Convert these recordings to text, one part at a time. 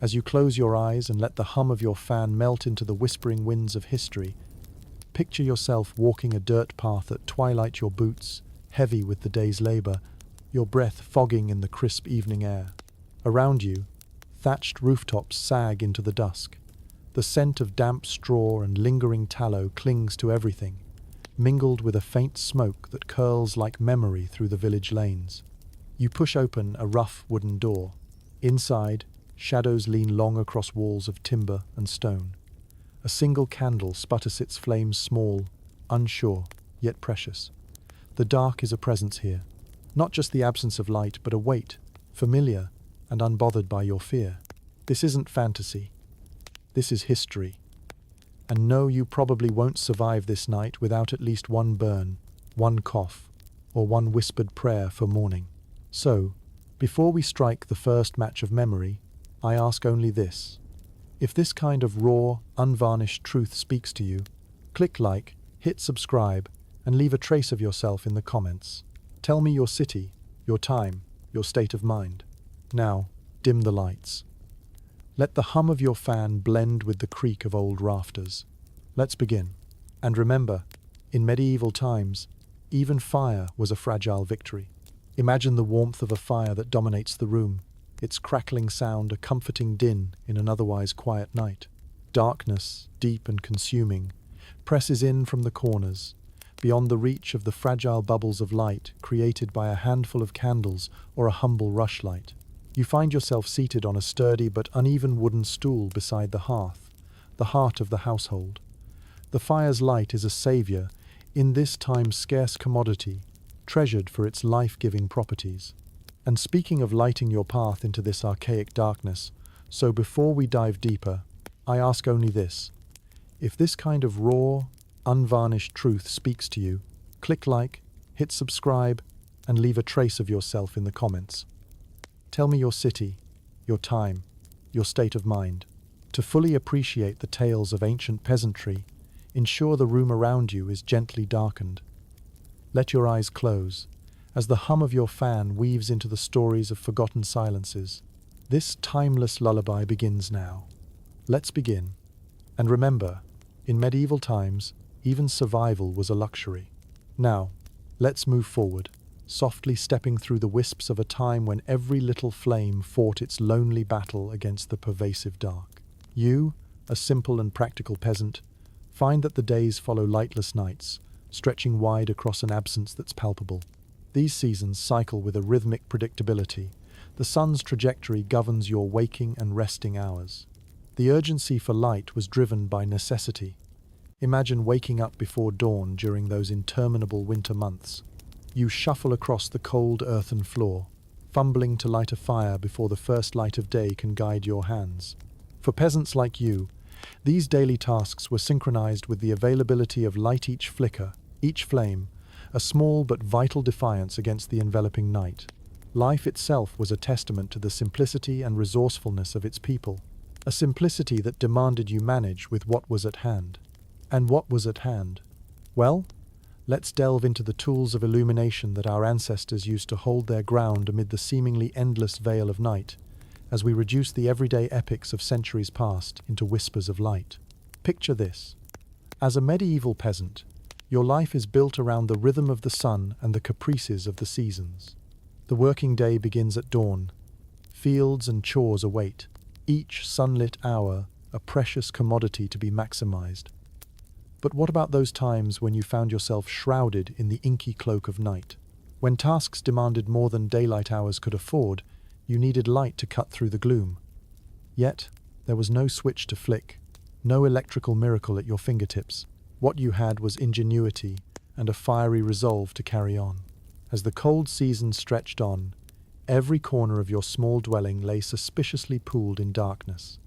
As you close your eyes and let the hum of your fan melt into the whispering winds of history, picture yourself walking a dirt path at twilight, your boots heavy with the day's labor, your breath fogging in the crisp evening air. Around you, thatched rooftops sag into the dusk. The scent of damp straw and lingering tallow clings to everything, mingled with a faint smoke that curls like memory through the village lanes. You push open a rough wooden door. Inside, shadows lean long across walls of timber and stone. A single candle sputters its flames, small, unsure, yet precious. The dark is a presence here, not just the absence of light, but a weight, familiar and unbothered by your fear. This isn't fantasy. This is history. And no, you probably won't survive this night without at least one burn, one cough, or one whispered prayer for morning. So, before we strike the first match of memory, I ask only this. If this kind of raw, unvarnished truth speaks to you, click like, hit subscribe, and leave a trace of yourself in the comments. Tell me your city, your time, your state of mind. Now, dim the lights. Let the hum of your fan blend with the creak of old rafters. Let's begin. And remember, in medieval times, even fire was a fragile victory. Imagine the warmth of a fire that dominates the room, its crackling sound a comforting din in an otherwise quiet night. Darkness, deep and consuming, presses in from the corners, beyond the reach of the fragile bubbles of light created by a handful of candles or a humble rushlight. You find yourself seated on a sturdy but uneven wooden stool beside the hearth, the heart of the household. The fire's light is a savior in this time's scarce commodity, treasured for its life-giving properties. And speaking of lighting your path into this archaic darkness, so before we dive deeper, I ask only this. If this kind of raw, unvarnished truth speaks to you, click like, hit subscribe, and leave a trace of yourself in the comments. Tell me your city, your time, your state of mind. To fully appreciate the tales of ancient peasantry, ensure the room around you is gently darkened. Let your eyes close, as the hum of your fan weaves into the stories of forgotten silences. This timeless lullaby begins now. Let's begin. And remember, in medieval times, even survival was a luxury. Now, let's move forward, softly stepping through the wisps of a time when every little flame fought its lonely battle against the pervasive dark. You, a simple and practical peasant, find that the days follow lightless nights, stretching wide across an absence that's palpable. These seasons cycle with a rhythmic predictability. The sun's trajectory governs your waking and resting hours. The urgency for light was driven by necessity. Imagine waking up before dawn during those interminable winter months. You shuffle across the cold earthen floor, fumbling to light a fire before the first light of day can guide your hands. For peasants like you, these daily tasks were synchronized with the availability of light. Each flicker, each flame, a small but vital defiance against the enveloping night. Life itself was a testament to the simplicity and resourcefulness of its people, a simplicity that demanded you manage with what was at hand. And what was at hand? Well, let's delve into the tools of illumination that our ancestors used to hold their ground amid the seemingly endless veil of night, as we reduce the everyday epics of centuries past into whispers of light. Picture this. As a medieval peasant, your life is built around the rhythm of the sun and the caprices of the seasons. The working day begins at dawn. Fields and chores await, each sunlit hour a precious commodity to be maximized. But what about those times when you found yourself shrouded in the inky cloak of night? When tasks demanded more than daylight hours could afford, you needed light to cut through the gloom. Yet, there was no switch to flick, no electrical miracle at your fingertips. What you had was ingenuity and a fiery resolve to carry on. As the cold season stretched on, every corner of your small dwelling lay suspiciously pooled in darkness.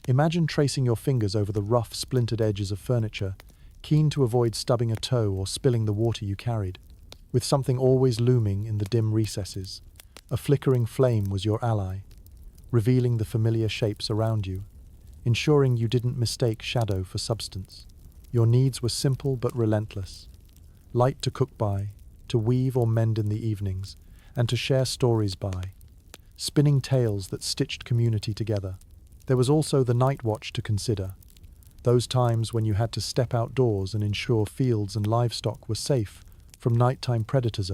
Imagine tracing your fingers over the rough, splintered edges of furniture, keen to avoid stubbing a toe or spilling the water you carried. With something always looming in the dim recesses, a flickering flame was your ally, revealing the familiar shapes around you, ensuring you didn't mistake shadow for substance. Your needs were simple but relentless. Light to cook by, to weave or mend in the evenings, and to share stories by, spinning tales that stitched community together. There was also the night watch to consider. Those times when you had to step outdoors and ensure fields and livestock were safe from nighttime predators,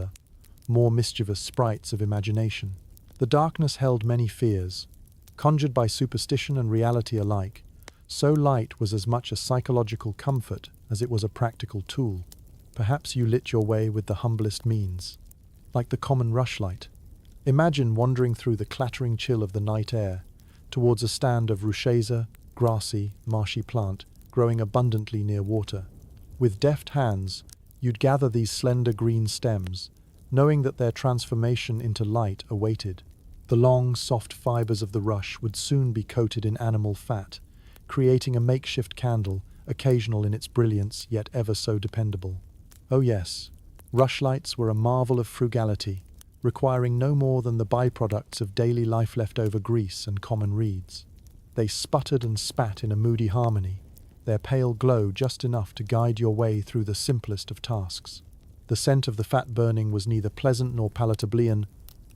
more mischievous sprites of imagination. The darkness held many fears, conjured by superstition and reality alike, so light was as much a psychological comfort as it was a practical tool. Perhaps you lit your way with the humblest means, like the common rushlight. Imagine wandering through the clattering chill of the night air, towards a stand of rucheza, grassy, marshy plant growing abundantly near water. With deft hands, you'd gather these slender green stems, knowing that their transformation into light awaited. The long, soft fibers of the rush would soon be coated in animal fat, creating a makeshift candle, occasional in its brilliance yet ever so dependable. Oh yes, rushlights were a marvel of frugality, requiring no more than the byproducts of daily life leftover grease and common reeds. They sputtered and spat in a moody harmony, their pale glow just enough to guide your way through the simplest of tasks. The scent of the fat burning was neither pleasant nor palatable, an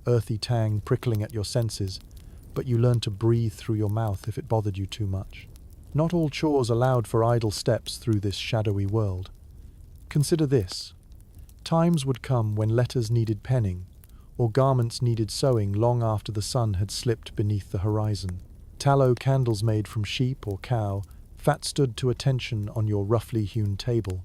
earthy tang prickling at your senses, but you learned to breathe through your mouth if it bothered you too much. Not all chores allowed for idle steps through this shadowy world. Consider this. Times would come when letters needed penning, or garments needed sewing long after the sun had slipped beneath the horizon. Tallow candles made from sheep or cow, fat stood to attention on your roughly hewn table,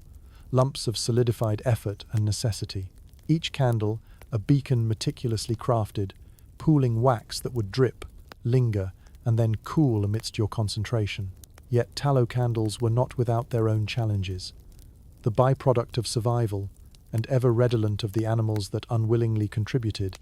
lumps of solidified effort and necessity. Each candle, a beacon meticulously crafted, pooling wax that would drip, linger, and then cool amidst your concentration. Yet tallow candles were not without their own challenges. The byproduct of survival, and ever redolent of the animals that unwillingly contributed,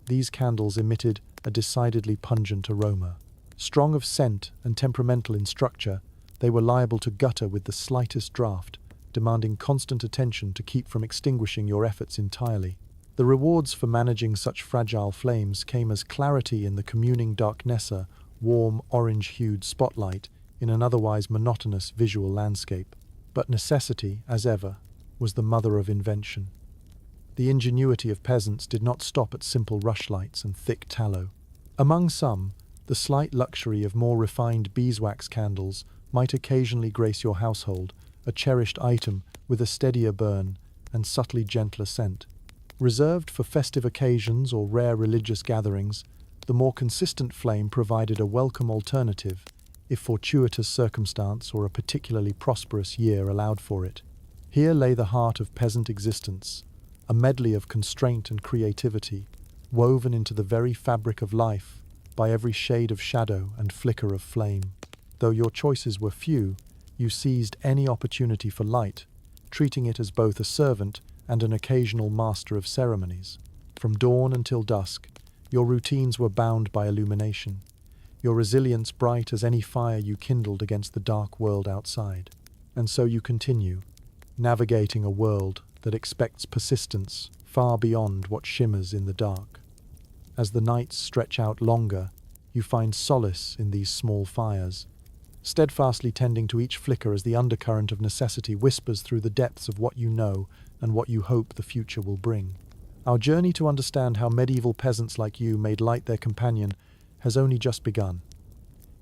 these candles emitted a decidedly pungent aroma. Strong of scent and temperamental in structure, they were liable to gutter with the slightest draught, demanding constant attention to keep from extinguishing your efforts entirely. The rewards for managing such fragile flames came as clarity in the communing darkness, a warm, orange-hued spotlight in an otherwise monotonous visual landscape. But necessity, as ever, was the mother of invention. The ingenuity of peasants did not stop at simple rushlights and thick tallow. Among some, the slight luxury of more refined beeswax candles might occasionally grace your household, a cherished item with a steadier burn and subtly gentler scent. Reserved for festive occasions or rare religious gatherings, the more consistent flame provided a welcome alternative, if fortuitous circumstance or a particularly prosperous year allowed for it. Here lay the heart of peasant existence, a medley of constraint and creativity, woven into the very fabric of life by every shade of shadow and flicker of flame. Though your choices were few, you seized any opportunity for light, treating it as both a servant and an occasional master of ceremonies. From dawn until dusk, your routines were bound by illumination, your resilience bright as any fire you kindled against the dark world outside. And so you continue, navigating a world that expects persistence far beyond what shimmers in the dark. As the nights stretch out longer, you find solace in these small fires, steadfastly tending to each flicker as the undercurrent of necessity whispers through the depths of what you know and what you hope the future will bring. Our journey to understand how medieval peasants like you made light their companion has only just begun.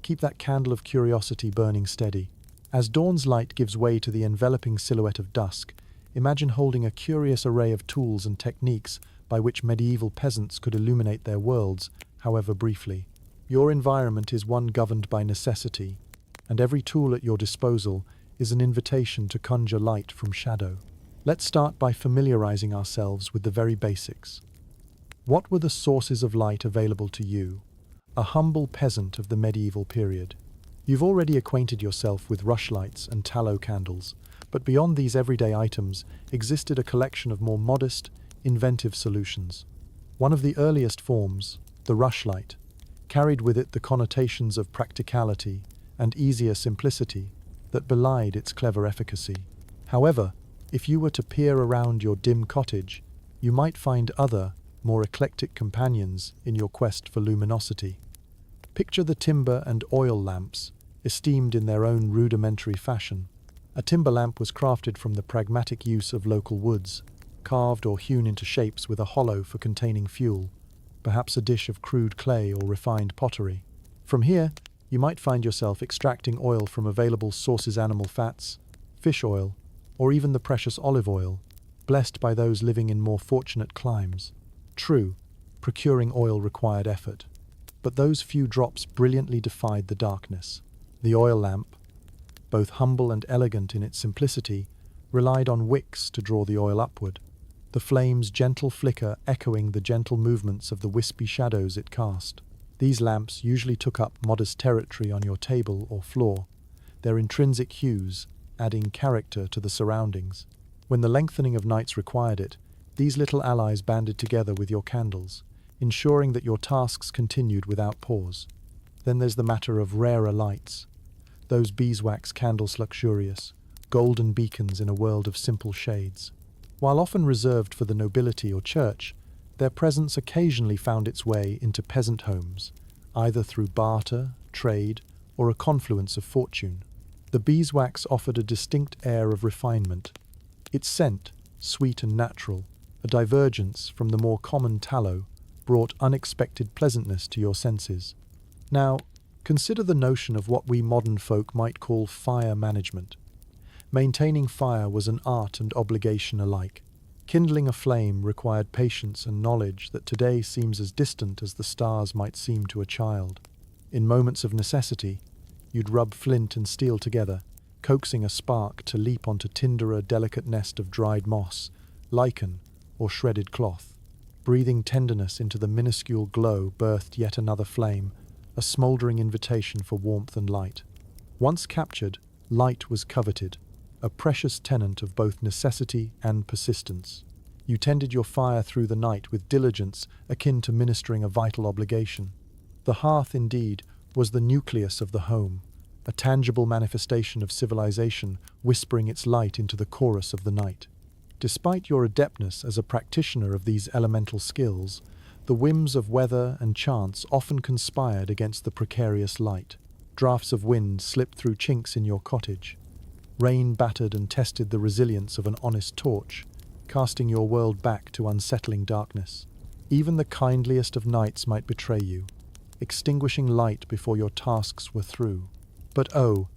Keep that candle of curiosity burning steady. As dawn's light gives way to the enveloping silhouette of dusk, imagine holding a curious array of tools and techniques by which medieval peasants could illuminate their worlds, however briefly. Your environment is one governed by necessity, and every tool at your disposal is an invitation to conjure light from shadow. Let's start by familiarizing ourselves with the very basics. What were the sources of light available to you, a humble peasant of the medieval period? You've already acquainted yourself with rushlights and tallow candles, but beyond these everyday items existed a collection of more modest, inventive solutions. One of the earliest forms, the rushlight, carried with it the connotations of practicality and easier simplicity that belied its clever efficacy. However, if you were to peer around your dim cottage, you might find other, more eclectic companions in your quest for luminosity. Picture the timber and oil lamps, esteemed in their own rudimentary fashion. A timber lamp was crafted from the pragmatic use of local woods, carved or hewn into shapes with a hollow for containing fuel, perhaps a dish of crude clay or refined pottery. From here, You might find yourself extracting oil from available sources: animal fats, fish oil, or even the precious olive oil, blessed by those living in more fortunate climes. True, procuring oil required effort, but those few drops brilliantly defied the darkness. The oil lamp, both humble and elegant in its simplicity, relied on wicks to draw the oil upward, the flame's gentle flicker echoing the gentle movements of the wispy shadows it cast. These lamps usually took up modest territory on your table or floor, their intrinsic hues adding character to the surroundings. When the lengthening of nights required it, these little allies banded together with your candles, ensuring that your tasks continued without pause. Then there's the matter of rarer lights. Those beeswax candles, luxurious, golden beacons in a world of simple shades. While often reserved for the nobility or church, their presence occasionally found its way into peasant homes, either through barter, trade, or a confluence of fortune. The beeswax offered a distinct air of refinement. Its scent, sweet and natural, a divergence from the more common tallow, brought unexpected pleasantness to your senses. Now, consider the notion of what we modern folk might call fire management. Maintaining fire was an art and obligation alike. Kindling a flame required patience and knowledge that today seems as distant as the stars might seem to a child. In moments of necessity, you'd rub flint and steel together, coaxing a spark to leap onto tinderer delicate nest of dried moss, lichen, or shredded cloth. Breathing tenderness into the minuscule glow birthed yet another flame, a smouldering invitation for warmth and light. Once captured, light was coveted, a precious tenant of both necessity and persistence. You tended your fire through the night with diligence akin to ministering a vital obligation. The hearth, indeed, was the nucleus of the home, a tangible manifestation of civilization whispering its light into the chorus of the night. Despite your adeptness as a practitioner of these elemental skills, the whims of weather and chance often conspired against the precarious light. Drafts of wind slipped through chinks in your cottage. Rain battered and tested the resilience of an honest torch, casting your world back to unsettling darkness. Even the kindliest of nights might betray you, extinguishing light before your tasks were through. But oh,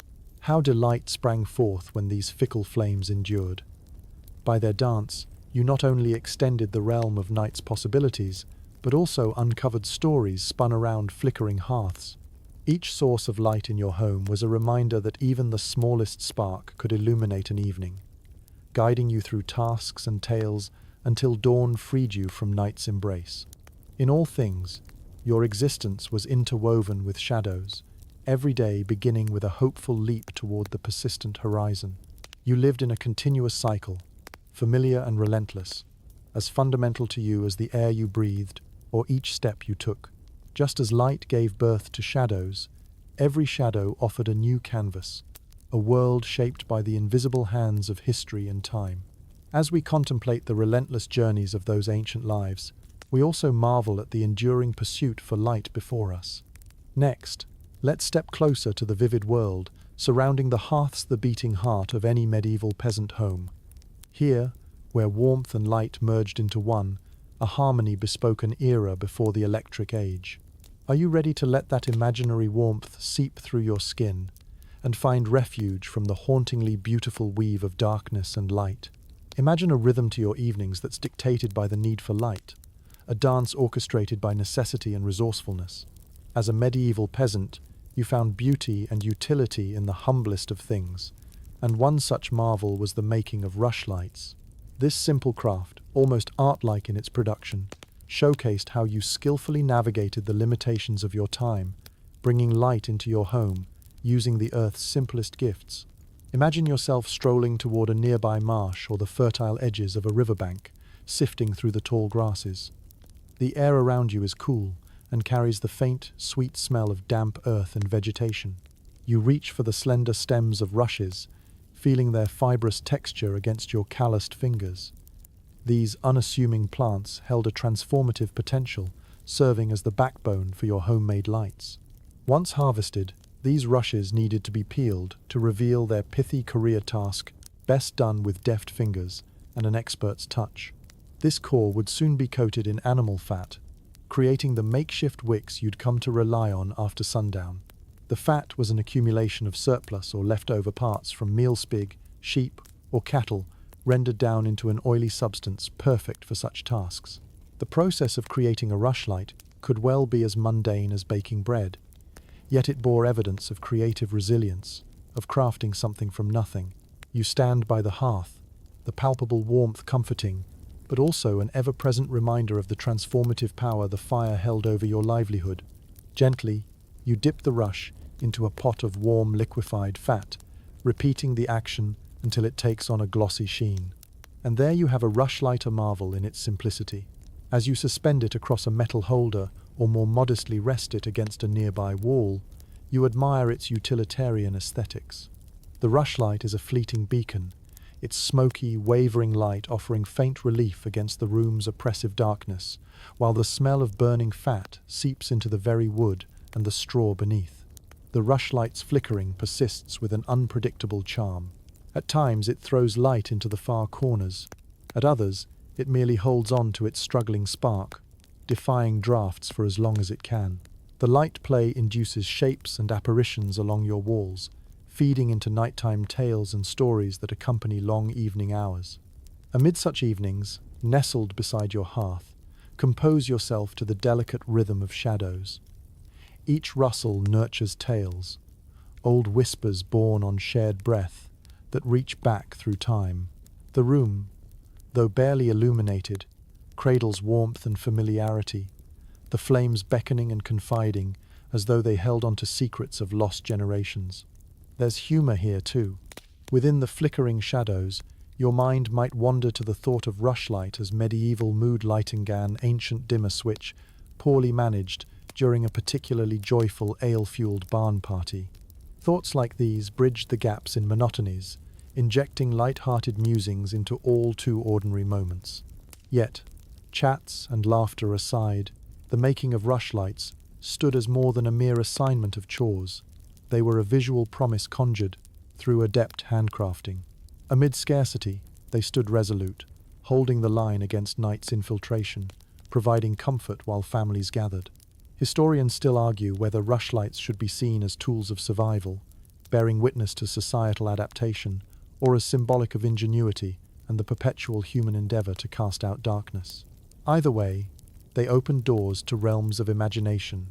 how delight sprang forth when these fickle flames endured. By their dance, you not only extended the realm of night's possibilities, but also uncovered stories spun around flickering hearths. Each source of light in your home was a reminder that even the smallest spark could illuminate an evening, guiding you through tasks and tales until dawn freed you from night's embrace. In all things, your existence was interwoven with shadows, every day beginning with a hopeful leap toward the persistent horizon. You lived in a continuous cycle, familiar and relentless, as fundamental to you as the air you breathed or each step you took. Just as light gave birth to shadows, every shadow offered a new canvas, a world shaped by the invisible hands of history and time. As we contemplate the relentless journeys of those ancient lives, we also marvel at the enduring pursuit for light before us. Next, let's step closer to the vivid world surrounding the hearth's the beating heart of any medieval peasant home. Here, where warmth and light merged into one, a harmony bespoke an era before the electric age. Are you ready to let that imaginary warmth seep through your skin and find refuge from the hauntingly beautiful weave of darkness and light? Imagine a rhythm to your evenings that's dictated by the need for light, a dance orchestrated by necessity and resourcefulness. As a medieval peasant, you found beauty and utility in the humblest of things, and one such marvel was the making of rushlights. This simple craft, almost art-like in its production, showcased how you skillfully navigated the limitations of your time, bringing light into your home, using the earth's simplest gifts. Imagine yourself strolling toward a nearby marsh or the fertile edges of a riverbank, sifting through the tall grasses. The air around you is cool and carries the faint, sweet smell of damp earth and vegetation. You reach for the slender stems of rushes, feeling their fibrous texture against your calloused fingers. These unassuming plants held a transformative potential, serving as the backbone for your homemade lights. Once harvested, these rushes needed to be peeled to reveal their pithy career task, best done with deft fingers and an expert's touch. This core would soon be coated in animal fat, creating the makeshift wicks you'd come to rely on after sundown. The fat was an accumulation of surplus or leftover parts from meal spig, sheep, or cattle, rendered down into an oily substance perfect for such tasks. The process of creating a rushlight could well be as mundane as baking bread, yet it bore evidence of creative resilience, of crafting something from nothing. You stand by the hearth, the palpable warmth comforting, but also an ever-present reminder of the transformative power the fire held over your livelihood. Gently, you dip the rush into a pot of warm, liquefied fat, repeating the action until it takes on a glossy sheen. And there you have a rushlight, a marvel in its simplicity. As you suspend it across a metal holder or more modestly rest it against a nearby wall, you admire its utilitarian aesthetics. The rushlight is a fleeting beacon, its smoky, wavering light offering faint relief against the room's oppressive darkness, while the smell of burning fat seeps into the very wood and the straw beneath. The rushlight's flickering persists with an unpredictable charm. At times it throws light into the far corners. At others, it merely holds on to its struggling spark, defying drafts for as long as it can. The light play induces shapes and apparitions along your walls, feeding into nighttime tales and stories that accompany long evening hours. Amid such evenings, nestled beside your hearth, compose yourself to the delicate rhythm of shadows. Each rustle nurtures tales, old whispers born on shared breath, that reach back through time. The room, though barely illuminated, cradles warmth and familiarity, the flames beckoning and confiding as though they held on to secrets of lost generations. There's humor here too. Within the flickering shadows, your mind might wander to the thought of rushlight as medieval mood-lighting, an ancient dimmer switch, poorly managed during a particularly joyful ale-fueled barn party. Thoughts like these bridged the gaps in monotonies, injecting light-hearted musings into all too ordinary moments. Yet, chats and laughter aside, the making of rushlights stood as more than a mere assignment of chores. They were a visual promise conjured through adept handcrafting. Amid scarcity, they stood resolute, holding the line against night's infiltration, providing comfort while families gathered. Historians still argue whether rushlights should be seen as tools of survival, bearing witness to societal adaptation, or as symbolic of ingenuity and the perpetual human endeavor to cast out darkness. Either way, they opened doors to realms of imagination,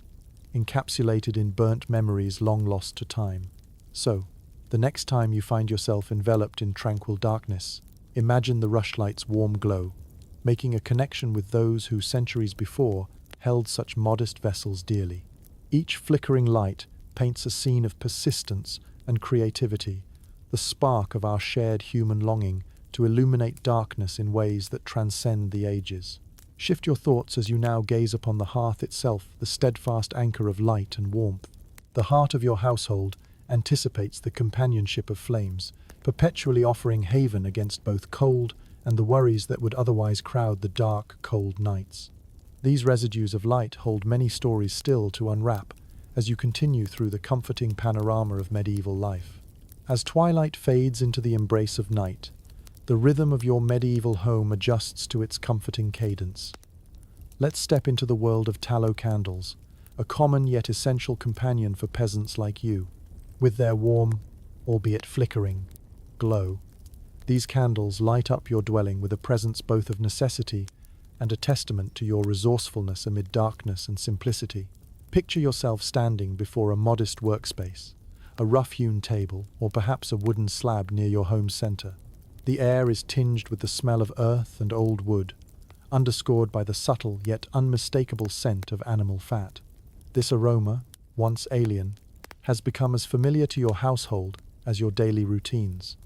encapsulated in burnt memories long lost to time. So, the next time you find yourself enveloped in tranquil darkness, imagine the rushlight's warm glow, making a connection with those who centuries before held such modest vessels dearly. Each flickering light paints a scene of persistence and creativity, the spark of our shared human longing to illuminate darkness in ways that transcend the ages. Shift your thoughts as you now gaze upon the hearth itself, the steadfast anchor of light and warmth. The heart of your household anticipates the companionship of flames, perpetually offering haven against both cold and the worries that would otherwise crowd the dark, cold nights. These residues of light hold many stories still to unwrap as you continue through the comforting panorama of medieval life. As twilight fades into the embrace of night, the rhythm of your medieval home adjusts to its comforting cadence. Let's step into the world of tallow candles, a common yet essential companion for peasants like you. With their warm, albeit flickering, glow, these candles light up your dwelling with a presence both of necessity and a testament to your resourcefulness amid darkness and simplicity. Picture yourself standing before a modest workspace, a rough-hewn table, or perhaps a wooden slab near your home center. The air is tinged with the smell of earth and old wood, underscored by the subtle yet unmistakable scent of animal fat. This aroma, once alien, has become as familiar to your household as your daily routines,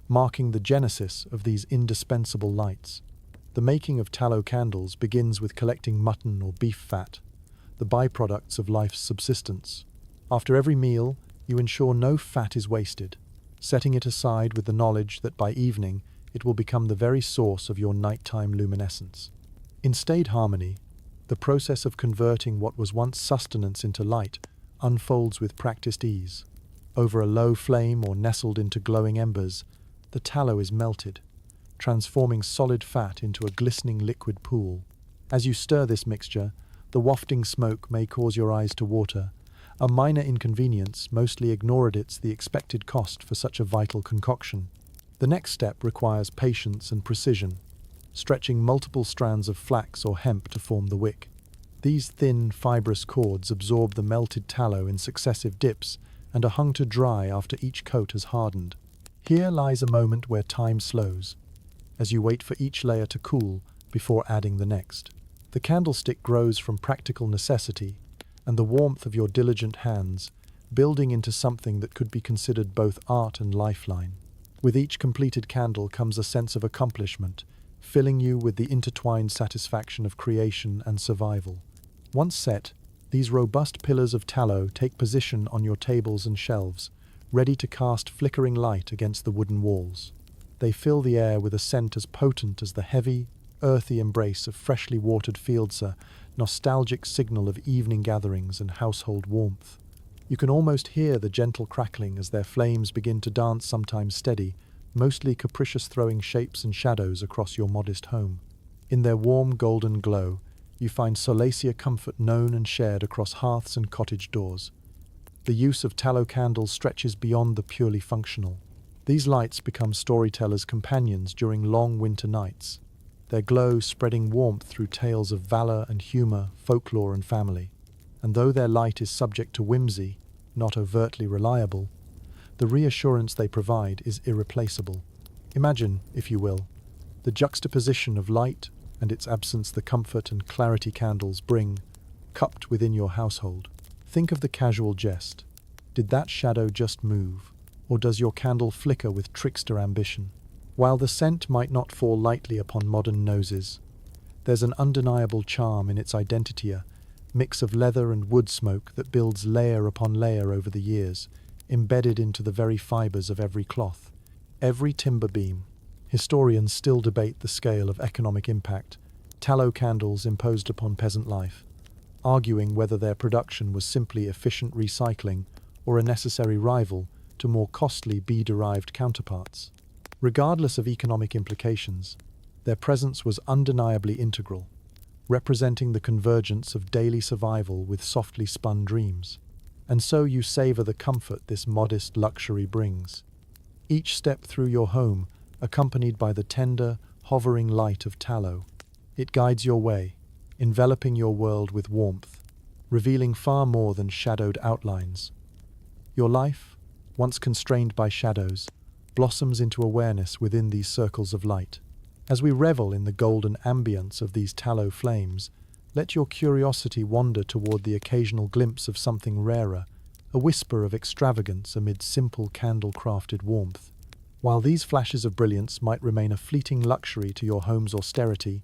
marking the genesis of these indispensable lights. The making of tallow candles begins with collecting mutton or beef fat, the byproducts of life's subsistence. After every meal, you ensure no fat is wasted, setting it aside with the knowledge that by evening it will become the very source of your nighttime luminescence. In staid harmony, the process of converting what was once sustenance into light unfolds with practiced ease. Over a low flame or nestled into glowing embers, the tallow is melted, transforming solid fat into a glistening liquid pool. As you stir this mixture, the wafting smoke may cause your eyes to water, A minor inconvenience, mostly ignored it's the expected cost for such a vital concoction. The next step requires patience and precision, stretching multiple strands of flax or hemp to form the wick. These thin, fibrous cords absorb the melted tallow in successive dips and are hung to dry after each coat has hardened. Here lies a moment where time slows, as you wait for each layer to cool before adding the next. The candlestick grows from practical necessity and the warmth of your diligent hands, building into something that could be considered both art and lifeline. With each completed candle comes a sense of accomplishment, filling you with the intertwined satisfaction of creation and survival. Once set, these robust pillars of tallow take position on your tables and shelves, ready to cast flickering light against the wooden walls. They fill the air with a scent as potent as the heavy, earthy embrace of freshly watered fields, a nostalgic signal of evening gatherings and household warmth. You can almost hear the gentle crackling as their flames begin to dance, sometimes steady, mostly capricious, throwing shapes and shadows across your modest home. In their warm golden glow, you find solace, a comfort known and shared across hearths and cottage doors. The use of tallow candles stretches beyond the purely functional. These lights become storytellers' companions during long winter nights, their glow spreading warmth through tales of valor and humor, folklore and family. And though their light is subject to whimsy, not overtly reliable, the reassurance they provide is irreplaceable. Imagine, if you will, the juxtaposition of light and its absence, the comfort and clarity candles bring, cupped within your household. Think of the casual jest. Did that shadow just move? Or does your candle flicker with trickster ambition? While the scent might not fall lightly upon modern noses, there's an undeniable charm in its identity, a mix of leather and wood smoke that builds layer upon layer over the years, embedded into the very fibers of every cloth, every timber beam. Historians still debate the scale of economic impact tallow candles imposed upon peasant life, arguing whether their production was simply efficient recycling or a necessary rival to more costly bee-derived counterparts. Regardless of economic implications, their presence was undeniably integral, representing the convergence of daily survival with softly spun dreams. And so you savor the comfort this modest luxury brings. Each step through your home accompanied by the tender, hovering light of tallow. It guides your way, enveloping your world with warmth, revealing far more than shadowed outlines. Your life, once constrained by shadows, blossoms into awareness within these circles of light. As we revel in the golden ambience of these tallow flames, let your curiosity wander toward the occasional glimpse of something rarer, a whisper of extravagance amid simple candle-crafted warmth. While these flashes of brilliance might remain a fleeting luxury to your home's austerity,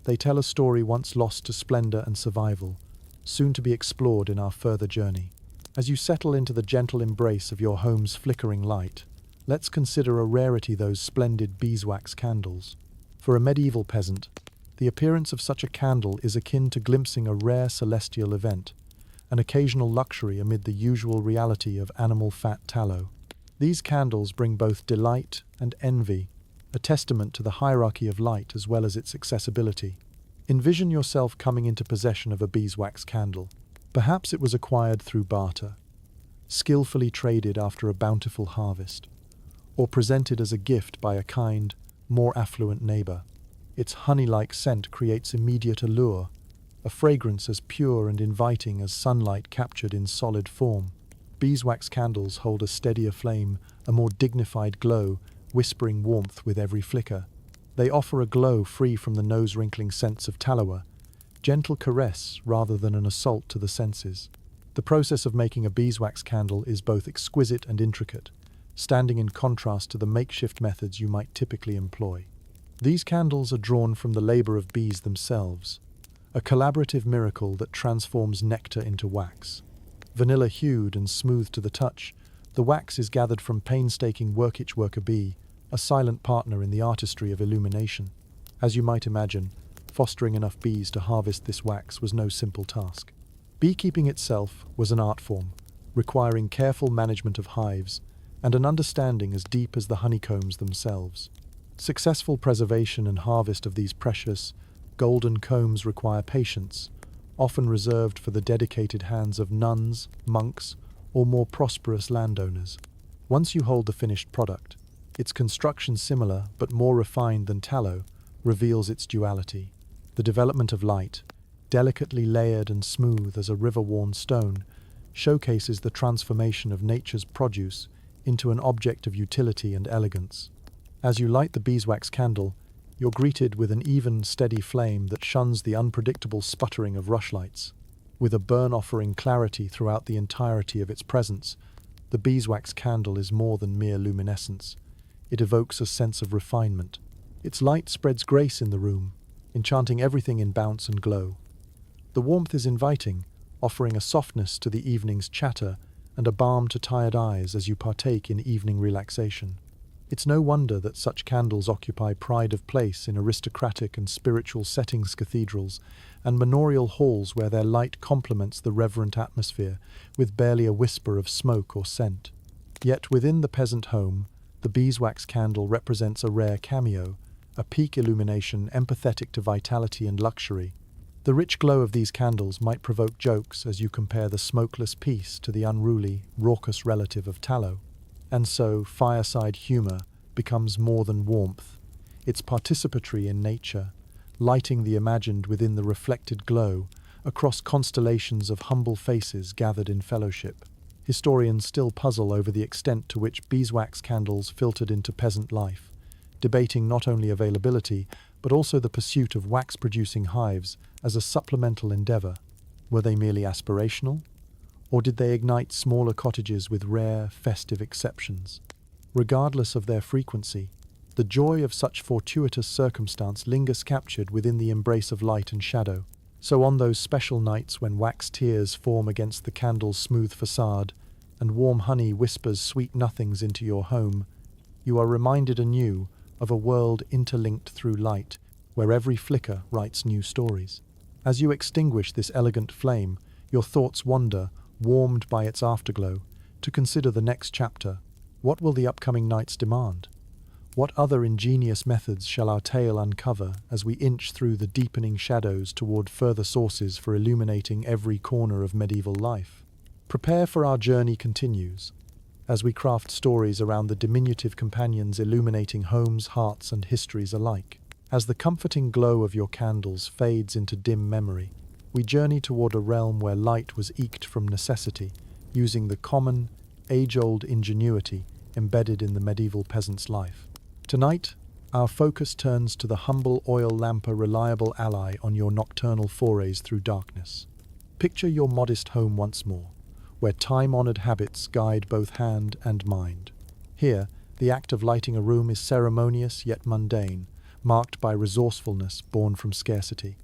they tell a story once lost to splendor and survival, soon to be explored in our further journey. As you settle into the gentle embrace of your home's flickering light, let's consider a rarity: those splendid beeswax candles. For a medieval peasant, the appearance of such a candle is akin to glimpsing a rare celestial event, an occasional luxury amid the usual reality of animal fat tallow. These candles bring both delight and envy, a testament to the hierarchy of light as well as its accessibility. Envision yourself coming into possession of a beeswax candle. Perhaps it was acquired through barter, skillfully traded after a bountiful harvest, or presented as a gift by a kind, more affluent neighbor. Its honey-like scent creates immediate allure, a fragrance as pure and inviting as sunlight captured in solid form. Beeswax candles hold a steadier flame, a more dignified glow, whispering warmth with every flicker. They offer a glow free from the nose-wrinkling scents of tallow, gentle caress rather than an assault to the senses. The process of making a beeswax candle is both exquisite and intricate, standing in contrast to the makeshift methods you might typically employ. These candles are drawn from the labor of bees themselves, a collaborative miracle that transforms nectar into wax. Vanilla-hued and smooth to the touch, the wax is gathered from painstaking worker bee, a silent partner in the artistry of illumination. As you might imagine, fostering enough bees to harvest this wax was no simple task. Beekeeping itself was an art form, requiring careful management of hives and an understanding as deep as the honeycombs themselves. Successful preservation and harvest of these precious, golden combs require patience, often reserved for the dedicated hands of nuns, monks, or more prosperous landowners. Once you hold the finished product, its construction similar but more refined than tallow reveals its duality. The development of light, delicately layered and smooth as a river-worn stone, showcases the transformation of nature's produce into an object of utility and elegance. As you light the beeswax candle, you're greeted with an even, steady flame that shuns the unpredictable sputtering of rushlights. With a burn offering clarity throughout the entirety of its presence, the beeswax candle is more than mere luminescence. It evokes a sense of refinement. Its light spreads grace in the room, enchanting everything in bounce and glow. The warmth is inviting, offering a softness to the evening's chatter and a balm to tired eyes as you partake in evening relaxation. It's no wonder that such candles occupy pride of place in aristocratic and spiritual settings, cathedrals, and manorial halls where their light complements the reverent atmosphere with barely a whisper of smoke or scent. Yet within the peasant home, the beeswax candle represents a rare cameo, a peak illumination empathetic to vitality and luxury. The rich glow of these candles might provoke jokes as you compare the smokeless piece to the unruly, raucous relative of tallow. And so, fireside humor becomes more than warmth. It's participatory in nature, lighting the imagined within the reflected glow across constellations of humble faces gathered in fellowship. Historians still puzzle over the extent to which beeswax candles filtered into peasant life, debating not only availability, but also the pursuit of wax-producing hives as a supplemental endeavor. Were they merely aspirational? Or did they ignite smaller cottages with rare, festive exceptions? Regardless of their frequency, the joy of such fortuitous circumstance lingers captured within the embrace of light and shadow. So on those special nights when wax tears form against the candle's smooth facade, and warm honey whispers sweet nothings into your home, you are reminded anew of a world interlinked through light, where every flicker writes new stories. As you extinguish this elegant flame, your thoughts wander, warmed by its afterglow, to consider the next chapter. What will the upcoming nights demand? What other ingenious methods shall our tale uncover as we inch through the deepening shadows toward further sources for illuminating every corner of medieval life? Prepare, for our journey continues, as we craft stories around the diminutive companions illuminating homes, hearts, and histories alike. As the comforting glow of your candles fades into dim memory, we journey toward a realm where light was eked from necessity, using the common, age-old ingenuity embedded in the medieval peasant's life. Tonight, our focus turns to the humble oil lamp, a reliable ally on your nocturnal forays through darkness. Picture your modest home once more, where time-honored habits guide both hand and mind. Here, the act of lighting a room is ceremonious yet mundane, marked by resourcefulness born from scarcity.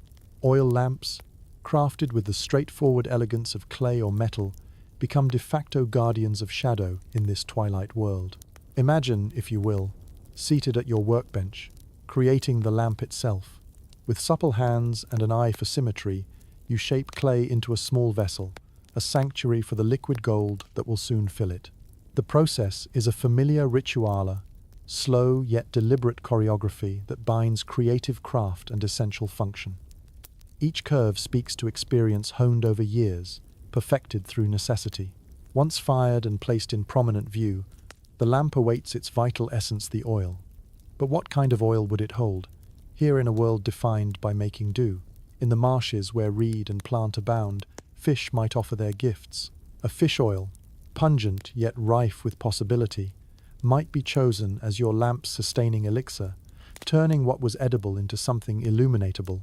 Oil lamps, crafted with the straightforward elegance of clay or metal, become de facto guardians of shadow in this twilight world. Imagine, if you will, seated at your workbench, creating the lamp itself. With supple hands and an eye for symmetry, you shape clay into a small vessel, a sanctuary for the liquid gold that will soon fill it. The process is a familiar rituale, slow yet deliberate choreography that binds creative craft and essential function. Each curve speaks to experience honed over years, perfected through necessity. Once fired and placed in prominent view, the lamp awaits its vital essence, the oil. But what kind of oil would it hold? Here, in a world defined by making do, in the marshes where reed and plant abound, fish might offer their gifts. A fish oil, pungent yet rife with possibility, might be chosen as your lamp's sustaining elixir, turning what was edible into something illuminatable,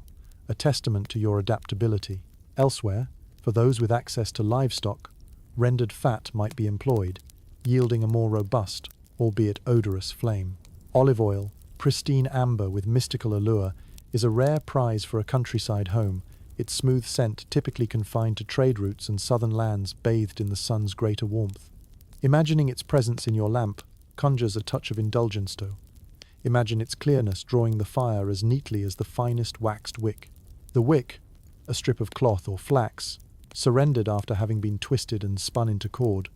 a testament to your adaptability. Elsewhere, for those with access to livestock, rendered fat might be employed, yielding a more robust, albeit odorous flame. Olive oil, pristine amber with mystical allure, is a rare prize for a countryside home, its smooth scent typically confined to trade routes and southern lands bathed in the sun's greater warmth. Imagining its presence in your lamp conjures a touch of indulgence though. Imagine its clearness drawing the fire as neatly as the finest waxed wick. The wick, a strip of cloth or flax, surrendered after having been twisted and spun into cord,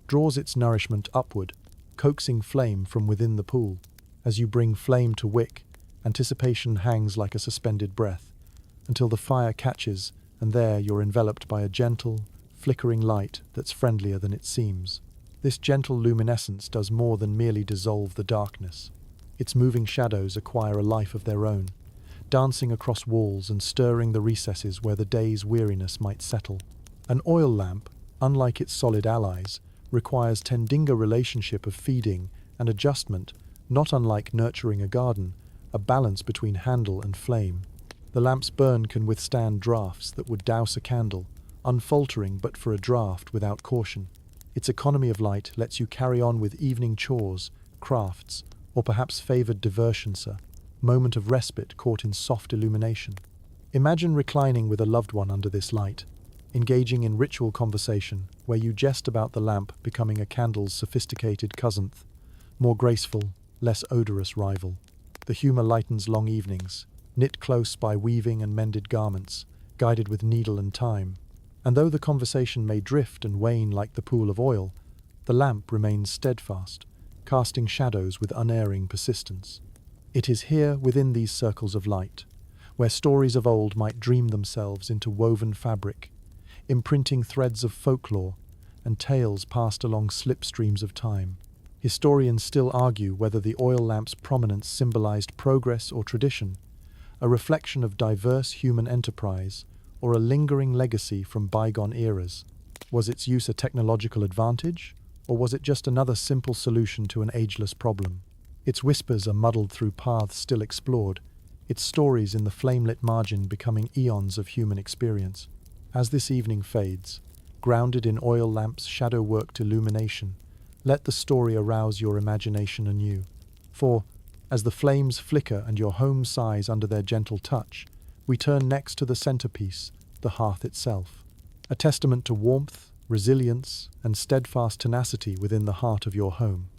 draws its nourishment upward, coaxing flame from within the pool. As you bring flame to wick, anticipation hangs like a suspended breath, until the fire catches and there you're enveloped by a gentle, flickering light that's friendlier than it seems. This gentle luminescence does more than merely dissolve the darkness. Its moving shadows acquire a life of their own, dancing across walls and stirring the recesses where the day's weariness might settle. An oil lamp, unlike its solid allies, requires tendinga relationship of feeding and adjustment, not unlike nurturing a garden, a balance between handle and flame. The lamp's burn can withstand draughts that would douse a candle, unfaltering but for a draught without caution. Its economy of light lets you carry on with evening chores, crafts, or perhaps favoured diversions, a moment of respite caught in soft illumination. Imagine reclining with a loved one under this light, engaging in ritual conversation where you jest about the lamp becoming a candle's sophisticated cousin, more graceful, less odorous rival. The humour lightens long evenings, knit close by weaving and mended garments, guided with needle and time. And though the conversation may drift and wane like the pool of oil, the lamp remains steadfast, casting shadows with unerring persistence. It is here, within these circles of light, where stories of old might dream themselves into woven fabric, imprinting threads of folklore and tales passed along slipstreams of time. Historians still argue whether the oil lamp's prominence symbolized progress or tradition, a reflection of diverse human enterprise, or a lingering legacy from bygone eras. Was its use a technological advantage, or was it just another simple solution to an ageless problem? Its whispers are muddled through paths still explored, its stories in the flame-lit margin becoming eons of human experience. As this evening fades, grounded in oil lamps' shadow-worked illumination, let the story arouse your imagination anew. For, as the flames flicker and your home sighs under their gentle touch, we turn next to the centerpiece, the hearth itself. A testament to warmth, resilience, and steadfast tenacity within the heart of your home.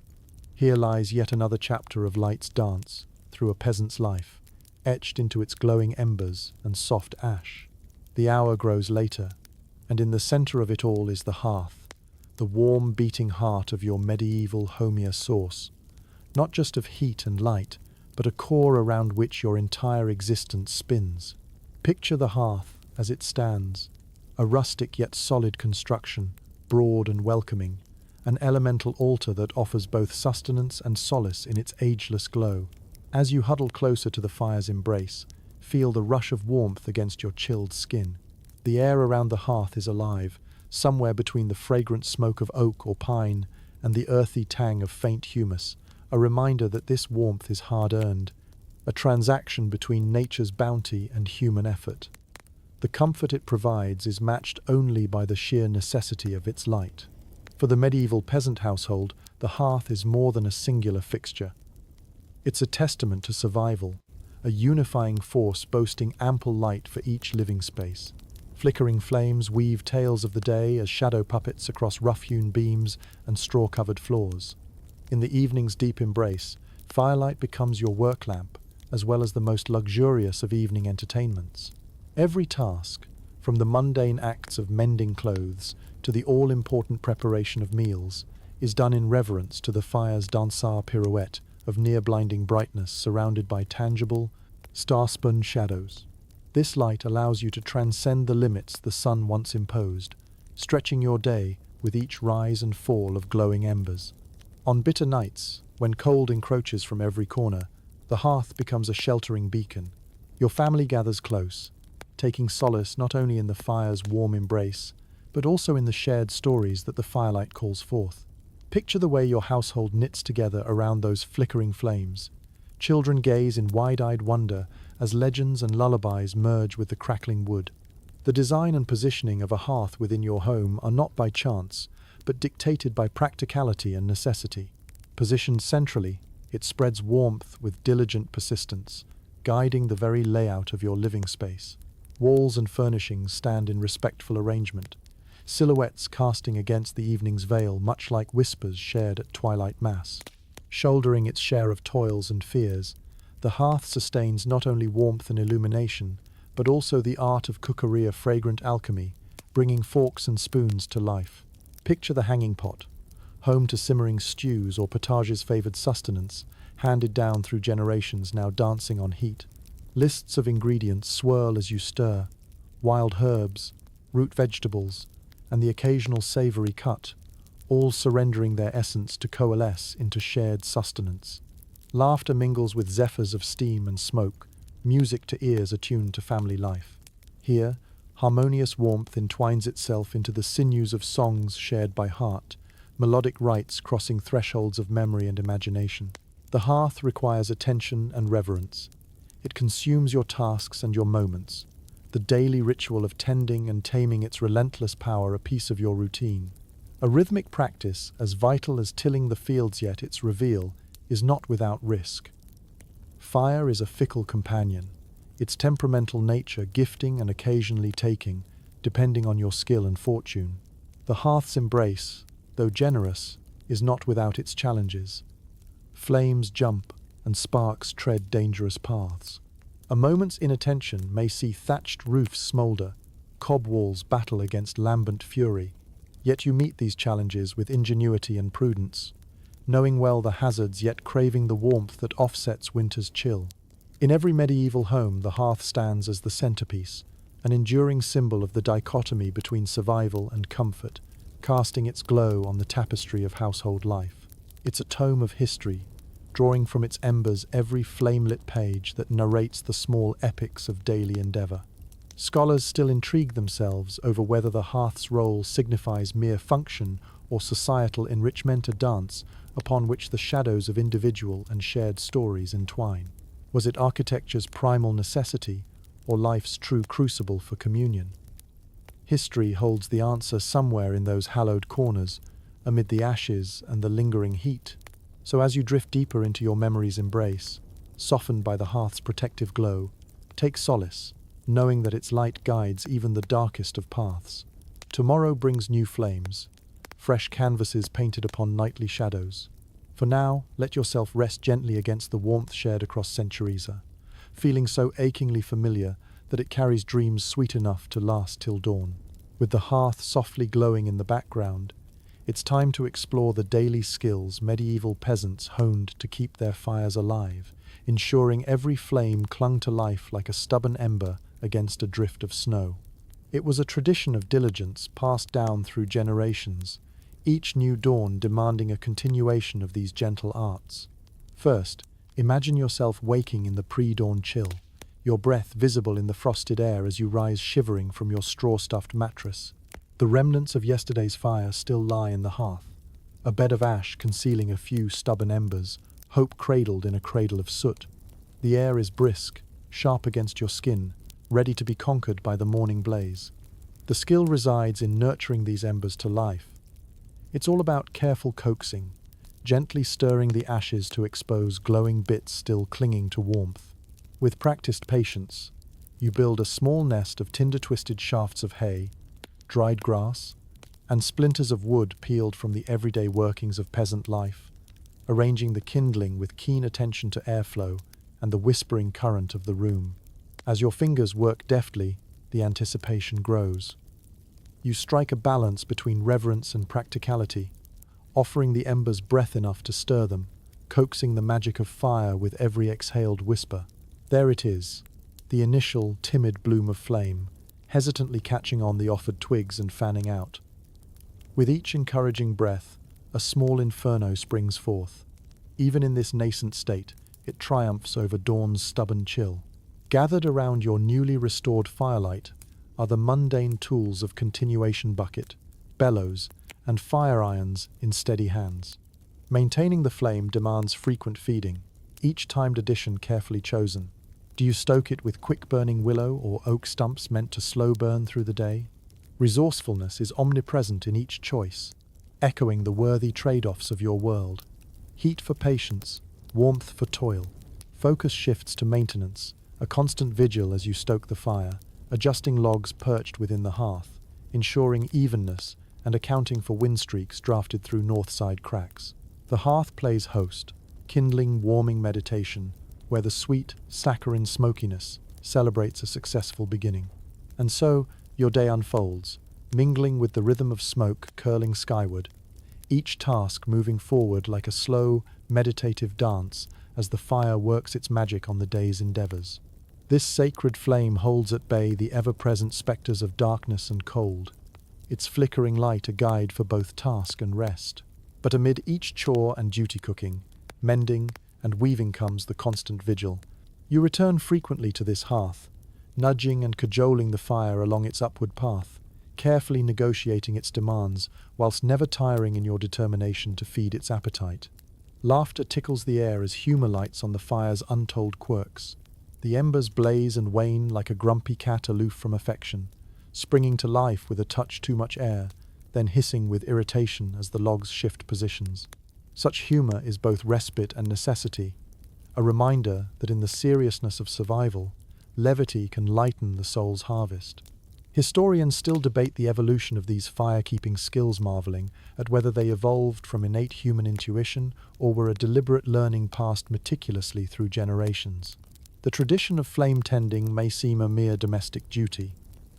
Here lies yet another chapter of light's dance through a peasant's life, etched into its glowing embers and soft ash. The hour grows later, and in the center of it all is the hearth, the warm beating heart of your medieval homier source, not just of heat and light, but a core around which your entire existence spins. Picture the hearth as it stands, a rustic yet solid construction, broad and welcoming, an elemental altar that offers both sustenance and solace in its ageless glow. As you huddle closer to the fire's embrace, feel the rush of warmth against your chilled skin. The air around the hearth is alive, somewhere between the fragrant smoke of oak or pine and the earthy tang of faint humus, a reminder that this warmth is hard-earned, a transaction between nature's bounty and human effort. The comfort it provides is matched only by the sheer necessity of its light. For the medieval peasant household, the hearth is more than a singular fixture. It's a testament to survival, a unifying force boasting ample light for each living space. Flickering flames weave tales of the day as shadow puppets across rough-hewn beams and straw-covered floors. In the evening's deep embrace, firelight becomes your work lamp, as well as the most luxurious of evening entertainments. Every task, from the mundane acts of mending clothes to the all-important preparation of meals, is done in reverence to the fire's danseur pirouette of near-blinding brightness surrounded by tangible, star-spun shadows. This light allows you to transcend the limits the sun once imposed, stretching your day with each rise and fall of glowing embers. On bitter nights, when cold encroaches from every corner, the hearth becomes a sheltering beacon. Your family gathers close, taking solace not only in the fire's warm embrace, but also in the shared stories that the firelight calls forth. Picture the way your household knits together around those flickering flames. Children gaze in wide-eyed wonder as legends and lullabies merge with the crackling wood. The design and positioning of a hearth within your home are not by chance, but dictated by practicality and necessity. Positioned centrally, it spreads warmth with diligent persistence, guiding the very layout of your living space. Walls and furnishings stand in respectful arrangement, silhouettes casting against the evening's veil much like whispers shared at twilight mass. Shouldering its share of toils and fears, the hearth sustains not only warmth and illumination, but also the art of cookery, fragrant alchemy, bringing forks and spoons to life. Picture the hanging pot, home to simmering stews or potage's favoured sustenance, handed down through generations now dancing on heat. Lists of ingredients swirl as you stir, wild herbs, root vegetables, and the occasional savory cut, all surrendering their essence to coalesce into shared sustenance. Laughter mingles with zephyrs of steam and smoke, music to ears attuned to family life. Here, harmonious warmth entwines itself into the sinews of songs shared by heart, melodic rites crossing thresholds of memory and imagination. The hearth requires attention and reverence. It consumes your tasks and your moments, the daily ritual of tending and taming its relentless power a piece of your routine. A rhythmic practice, as vital as tilling the fields yet its reveal, is not without risk. Fire is a fickle companion, its temperamental nature gifting and occasionally taking, depending on your skill and fortune. The hearth's embrace, though generous, is not without its challenges. Flames jump and sparks tread dangerous paths. A moment's inattention may see thatched roofs smolder, cob walls battle against lambent fury. Yet you meet these challenges with ingenuity and prudence, knowing well the hazards yet craving the warmth that offsets winter's chill. In every medieval home, the hearth stands as the centerpiece, an enduring symbol of the dichotomy between survival and comfort, casting its glow on the tapestry of household life. It's a tome of history, drawing from its embers every flame-lit page that narrates the small epics of daily endeavor. Scholars still intrigue themselves over whether the hearth's role signifies mere function or societal enrichment, a dance upon which the shadows of individual and shared stories entwine. Was it architecture's primal necessity or life's true crucible for communion? History holds the answer somewhere in those hallowed corners, amid the ashes and the lingering heat. So as you drift deeper into your memory's embrace, softened by the hearth's protective glow, take solace, knowing that its light guides even the darkest of paths. Tomorrow brings new flames, fresh canvases painted upon nightly shadows. For now, let yourself rest gently against the warmth shared across centuries, feeling so achingly familiar that it carries dreams sweet enough to last till dawn. With the hearth softly glowing in the background, it's time to explore the daily skills medieval peasants honed to keep their fires alive, ensuring every flame clung to life like a stubborn ember against a drift of snow. It was a tradition of diligence passed down through generations, each new dawn demanding a continuation of these gentle arts. First, imagine yourself waking in the pre-dawn chill, your breath visible in the frosted air as you rise shivering from your straw-stuffed mattress. The remnants of yesterday's fire still lie in the hearth, a bed of ash concealing a few stubborn embers, hope cradled in a cradle of soot. The air is brisk, sharp against your skin, ready to be conquered by the morning blaze. The skill resides in nurturing these embers to life. It's all about careful coaxing, gently stirring the ashes to expose glowing bits still clinging to warmth. With practiced patience, you build a small nest of tinder-twisted shafts of hay, dried grass, and splinters of wood peeled from the everyday workings of peasant life, arranging the kindling with keen attention to airflow and the whispering current of the room. As your fingers work deftly, the anticipation grows. You strike a balance between reverence and practicality, offering the embers breath enough to stir them, coaxing the magic of fire with every exhaled whisper. There it is, the initial, timid bloom of flame, hesitantly catching on the offered twigs and fanning out. With each encouraging breath, a small inferno springs forth. Even in this nascent state, it triumphs over dawn's stubborn chill. Gathered around your newly restored firelight are the mundane tools of continuation bucket, bellows, and fire irons in steady hands. Maintaining the flame demands frequent feeding, each timed addition carefully chosen. Do you stoke it with quick-burning willow or oak stumps meant to slow burn through the day? Resourcefulness is omnipresent in each choice, echoing the worthy trade-offs of your world. Heat for patience, warmth for toil. Focus shifts to maintenance, a constant vigil as you stoke the fire, adjusting logs perched within the hearth, ensuring evenness and accounting for wind streaks drafted through north side cracks. The hearth plays host, kindling warming meditation, where the sweet, saccharine smokiness celebrates a successful beginning. And so, your day unfolds, mingling with the rhythm of smoke curling skyward, each task moving forward like a slow, meditative dance as the fire works its magic on the day's endeavors. This sacred flame holds at bay the ever-present spectres of darkness and cold, its flickering light a guide for both task and rest. But amid each chore and duty cooking, mending, and weaving comes the constant vigil. You return frequently to this hearth, nudging and cajoling the fire along its upward path, carefully negotiating its demands, whilst never tiring in your determination to feed its appetite. Laughter tickles the air as humour lights on the fire's untold quirks. The embers blaze and wane like a grumpy cat aloof from affection, springing to life with a touch too much air, then hissing with irritation as the logs shift positions. Such humour is both respite and necessity, a reminder that in the seriousness of survival, levity can lighten the soul's harvest. Historians still debate the evolution of these fire-keeping skills, marvelling at whether they evolved from innate human intuition or were a deliberate learning passed meticulously through generations. The tradition of flame tending may seem a mere domestic duty,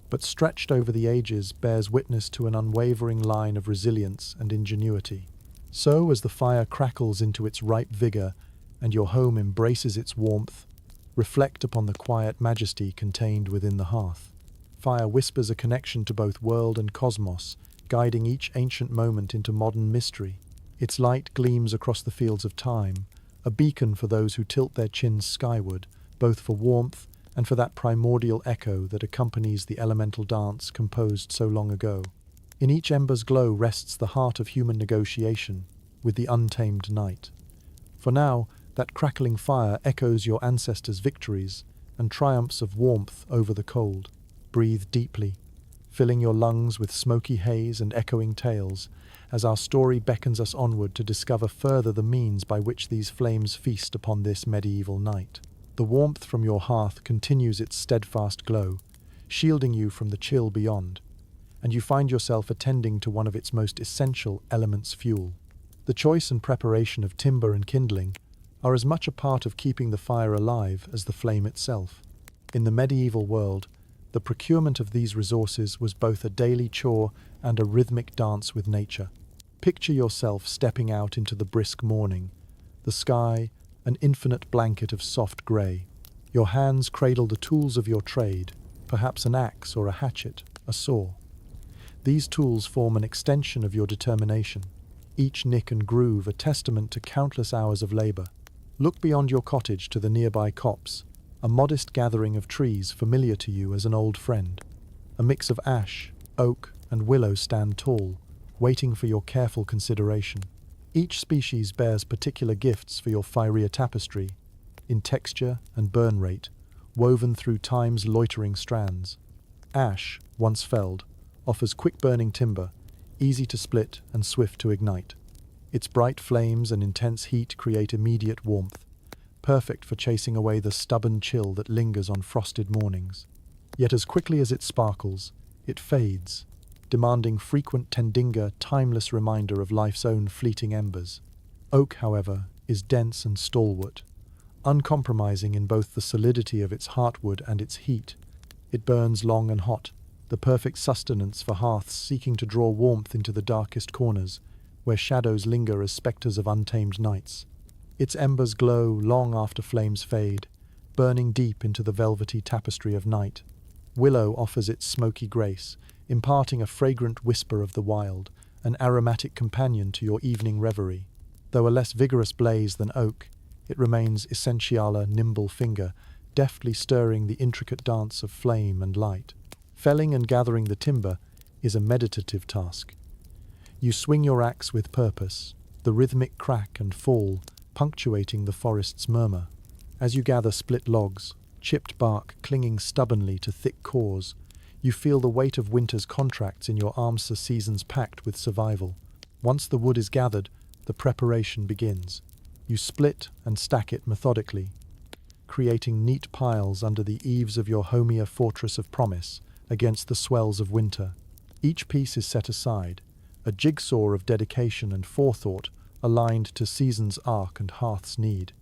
but stretched over the ages bears witness to an unwavering line of resilience and ingenuity. So, as the fire crackles into its ripe vigour and your home embraces its warmth, reflect upon the quiet majesty contained within the hearth. Fire whispers a connection to both world and cosmos, guiding each ancient moment into modern mystery. Its light gleams across the fields of time, a beacon for those who tilt their chins skyward, both for warmth and for that primordial echo that accompanies the elemental dance composed so long ago. In each ember's glow rests the heart of human negotiation with the untamed night. For now, that crackling fire echoes your ancestors' victories and triumphs of warmth over the cold. Breathe deeply, filling your lungs with smoky haze and echoing tales, as our story beckons us onward to discover further the means by which these flames feast upon this medieval night. The warmth from your hearth continues its steadfast glow, shielding you from the chill beyond, and you find yourself attending to one of its most essential elements, fuel. The choice and preparation of timber and kindling are as much a part of keeping the fire alive as the flame itself. In the medieval world, the procurement of these resources was both a daily chore and a rhythmic dance with nature. Picture yourself stepping out into the brisk morning, the sky an infinite blanket of soft grey. Your hands cradle the tools of your trade, perhaps an axe or a hatchet, a saw. These tools form an extension of your determination, each nick and groove a testament to countless hours of labour. Look beyond your cottage to the nearby copse, a modest gathering of trees familiar to you as an old friend. A mix of ash, oak, and willow stand tall, waiting for your careful consideration. Each species bears particular gifts for your fiery tapestry, in texture and burn rate, woven through time's loitering strands. Ash, once felled, offers quick-burning timber, easy to split and swift to ignite. Its bright flames and intense heat create immediate warmth, perfect for chasing away the stubborn chill that lingers on frosted mornings. Yet as quickly as it sparkles, it fades, demanding frequent tending, a timeless reminder of life's own fleeting embers. Oak, however, is dense and stalwart, uncompromising in both the solidity of its heartwood and its heat. It burns long and hot, the perfect sustenance for hearths seeking to draw warmth into the darkest corners, where shadows linger as spectres of untamed nights. Its embers glow long after flames fade, burning deep into the velvety tapestry of night. Willow offers its smoky grace, imparting a fragrant whisper of the wild, an aromatic companion to your evening reverie. Though a less vigorous blaze than oak, it remains essentiala nimble finger, deftly stirring the intricate dance of flame and light. Felling and gathering the timber is a meditative task. You swing your axe with purpose, the rhythmic crack and fall punctuating the forest's murmur. As you gather split logs, chipped bark clinging stubbornly to thick cores, you feel the weight of winter's contracts in your arms, the seasons packed with survival. Once the wood is gathered, the preparation begins. You split and stack it methodically, creating neat piles under the eaves of your homier fortress of promise against the swells of winter. Each piece is set aside, a jigsaw of dedication and forethought aligned to season's arc and hearth's need.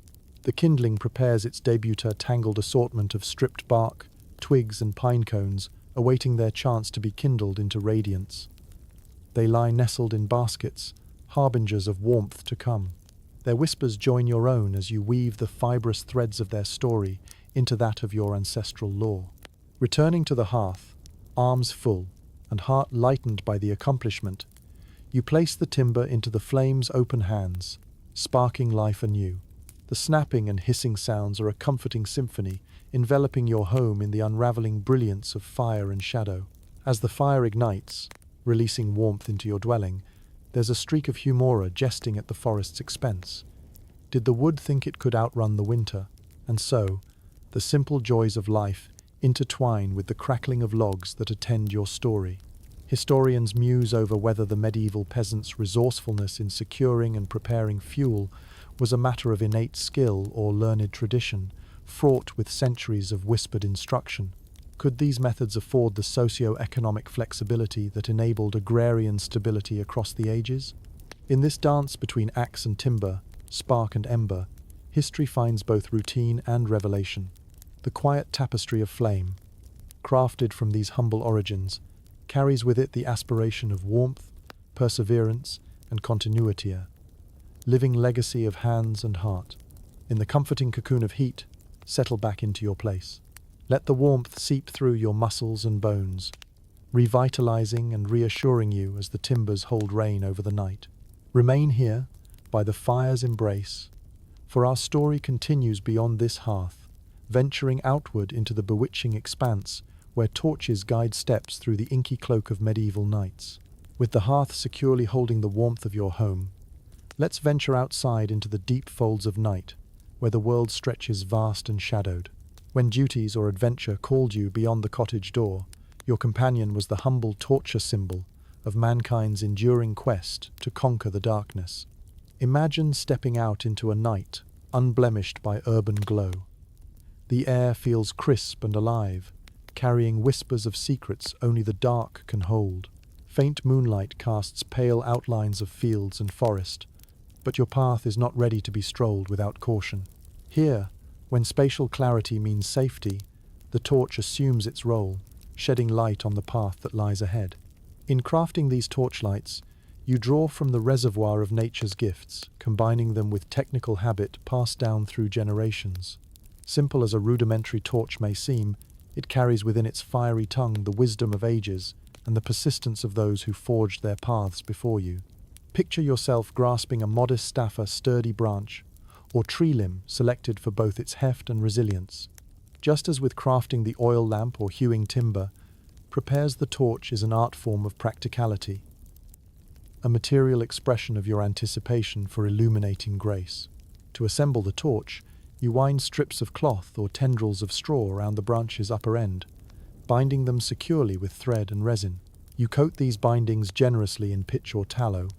The kindling prepares its debut, a tangled assortment of stripped bark, twigs and pine cones, awaiting their chance to be kindled into radiance. They lie nestled in baskets, harbingers of warmth to come. Their whispers join your own as you weave the fibrous threads of their story into that of your ancestral lore. Returning to the hearth, arms full and heart lightened by the accomplishment, you place the timber into the flame's open hands, sparking life anew. The snapping and hissing sounds are a comforting symphony, enveloping your home in the unraveling brilliance of fire and shadow. As the fire ignites, releasing warmth into your dwelling, there's a streak of humor jesting at the forest's expense. Did the wood think it could outrun the winter? And so, the simple joys of life intertwine with the crackling of logs that attend your story. Historians muse over whether the medieval peasants' resourcefulness in securing and preparing fuel was a matter of innate skill or learned tradition, fraught with centuries of whispered instruction. Could these methods afford the socio-economic flexibility that enabled agrarian stability across the ages? In this dance between axe and timber, spark and ember, history finds both routine and revelation. The quiet tapestry of flame, crafted from these humble origins, carries with it the aspiration of warmth, perseverance, and continuity, a living legacy of hands and heart. In the comforting cocoon of heat, settle back into your place. Let the warmth seep through your muscles and bones, revitalizing and reassuring you as the timbers hold reign over the night. Remain here, by the fire's embrace, for our story continues beyond this hearth, venturing outward into the bewitching expanse where torches guide steps through the inky cloak of medieval nights. With the hearth securely holding the warmth of your home, let's venture outside into the deep folds of night, where the world stretches vast and shadowed. When duties or adventure called you beyond the cottage door, your companion was the humble torture symbol of mankind's enduring quest to conquer the darkness. Imagine stepping out into a night unblemished by urban glow. The air feels crisp and alive, carrying whispers of secrets only the dark can hold. Faint moonlight casts pale outlines of fields and forest, but your path is not ready to be strolled without caution. Here, when spatial clarity means safety, the torch assumes its role, shedding light on the path that lies ahead. In crafting these torchlights, you draw from the reservoir of nature's gifts, combining them with technical habit passed down through generations. Simple as a rudimentary torch may seem, it carries within its fiery tongue the wisdom of ages and the persistence of those who forged their paths before you. Picture yourself grasping a modest staffer sturdy branch, or tree limb selected for both its heft and resilience. Just as with crafting the oil lamp or hewing timber, prepares the torch is an art form of practicality, a material expression of your anticipation for illuminating grace. To assemble the torch, you wind strips of cloth or tendrils of straw around the branch's upper end, binding them securely with thread and resin. You coat these bindings generously in pitch or tallow,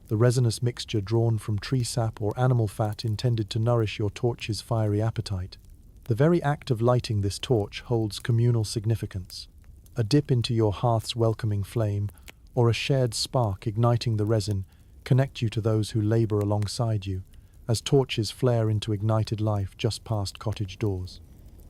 the resinous mixture drawn from tree sap or animal fat intended to nourish your torch's fiery appetite. The very act of lighting this torch holds communal significance. A dip into your hearth's welcoming flame, or a shared spark igniting the resin, connect you to those who labor alongside you, as torches flare into ignited life just past cottage doors.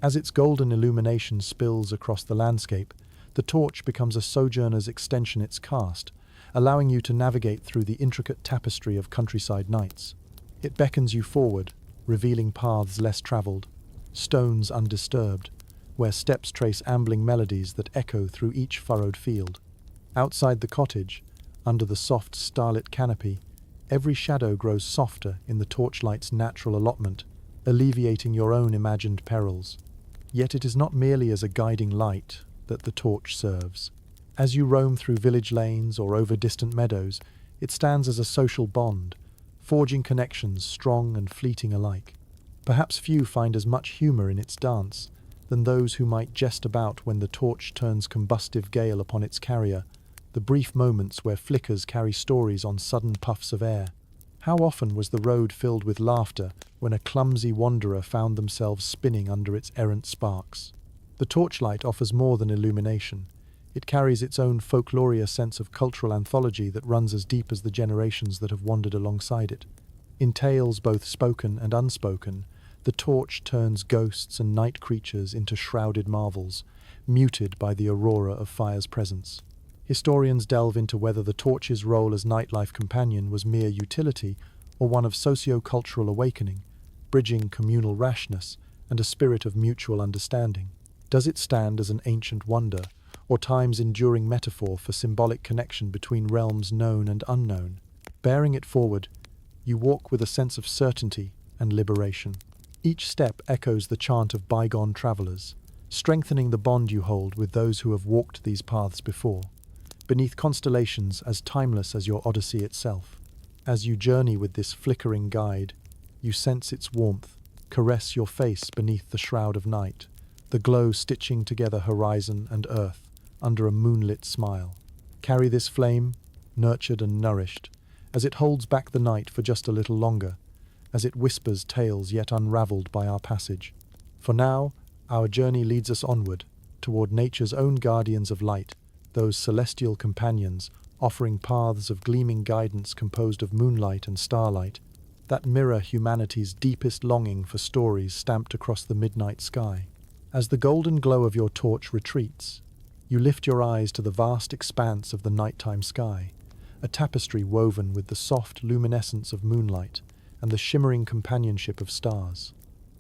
As its golden illumination spills across the landscape, the torch becomes a sojourner's extension its cast, allowing you to navigate through the intricate tapestry of countryside nights. It beckons you forward, revealing paths less traveled, stones undisturbed, where steps trace ambling melodies that echo through each furrowed field. Outside the cottage, under the soft starlit canopy, every shadow grows softer in the torchlight's natural allotment, alleviating your own imagined perils. Yet it is not merely as a guiding light that the torch serves. As you roam through village lanes or over distant meadows, it stands as a social bond, forging connections strong and fleeting alike. Perhaps few find as much humor in its dance than those who might jest about when the torch turns combustive gale upon its carrier, the brief moments where flickers carry stories on sudden puffs of air. How often was the road filled with laughter when a clumsy wanderer found themselves spinning under its errant sparks? The torchlight offers more than illumination. It carries its own folklorious sense of cultural anthology that runs as deep as the generations that have wandered alongside it. In tales both spoken and unspoken, the torch turns ghosts and night creatures into shrouded marvels, muted by the aurora of fire's presence. Historians delve into whether the torch's role as nightlife companion was mere utility or one of socio-cultural awakening, bridging communal rashness and a spirit of mutual understanding? Does it stand as an ancient wonder, or time's enduring metaphor for symbolic connection between realms known and unknown? Bearing it forward, you walk with a sense of certainty and liberation. Each step echoes the chant of bygone travelers, strengthening the bond you hold with those who have walked these paths before, beneath constellations as timeless as your odyssey itself. As you journey with this flickering guide, you sense its warmth, caress your face beneath the shroud of night, the glow stitching together horizon and earth under a moonlit smile. Carry this flame, nurtured and nourished, as it holds back the night for just a little longer, as it whispers tales yet unraveled by our passage. For now, our journey leads us onward, toward nature's own guardians of light, those celestial companions offering paths of gleaming guidance composed of moonlight and starlight, that mirror humanity's deepest longing for stories stamped across the midnight sky. As the golden glow of your torch retreats, you lift your eyes to the vast expanse of the nighttime sky, a tapestry woven with the soft luminescence of moonlight and the shimmering companionship of stars.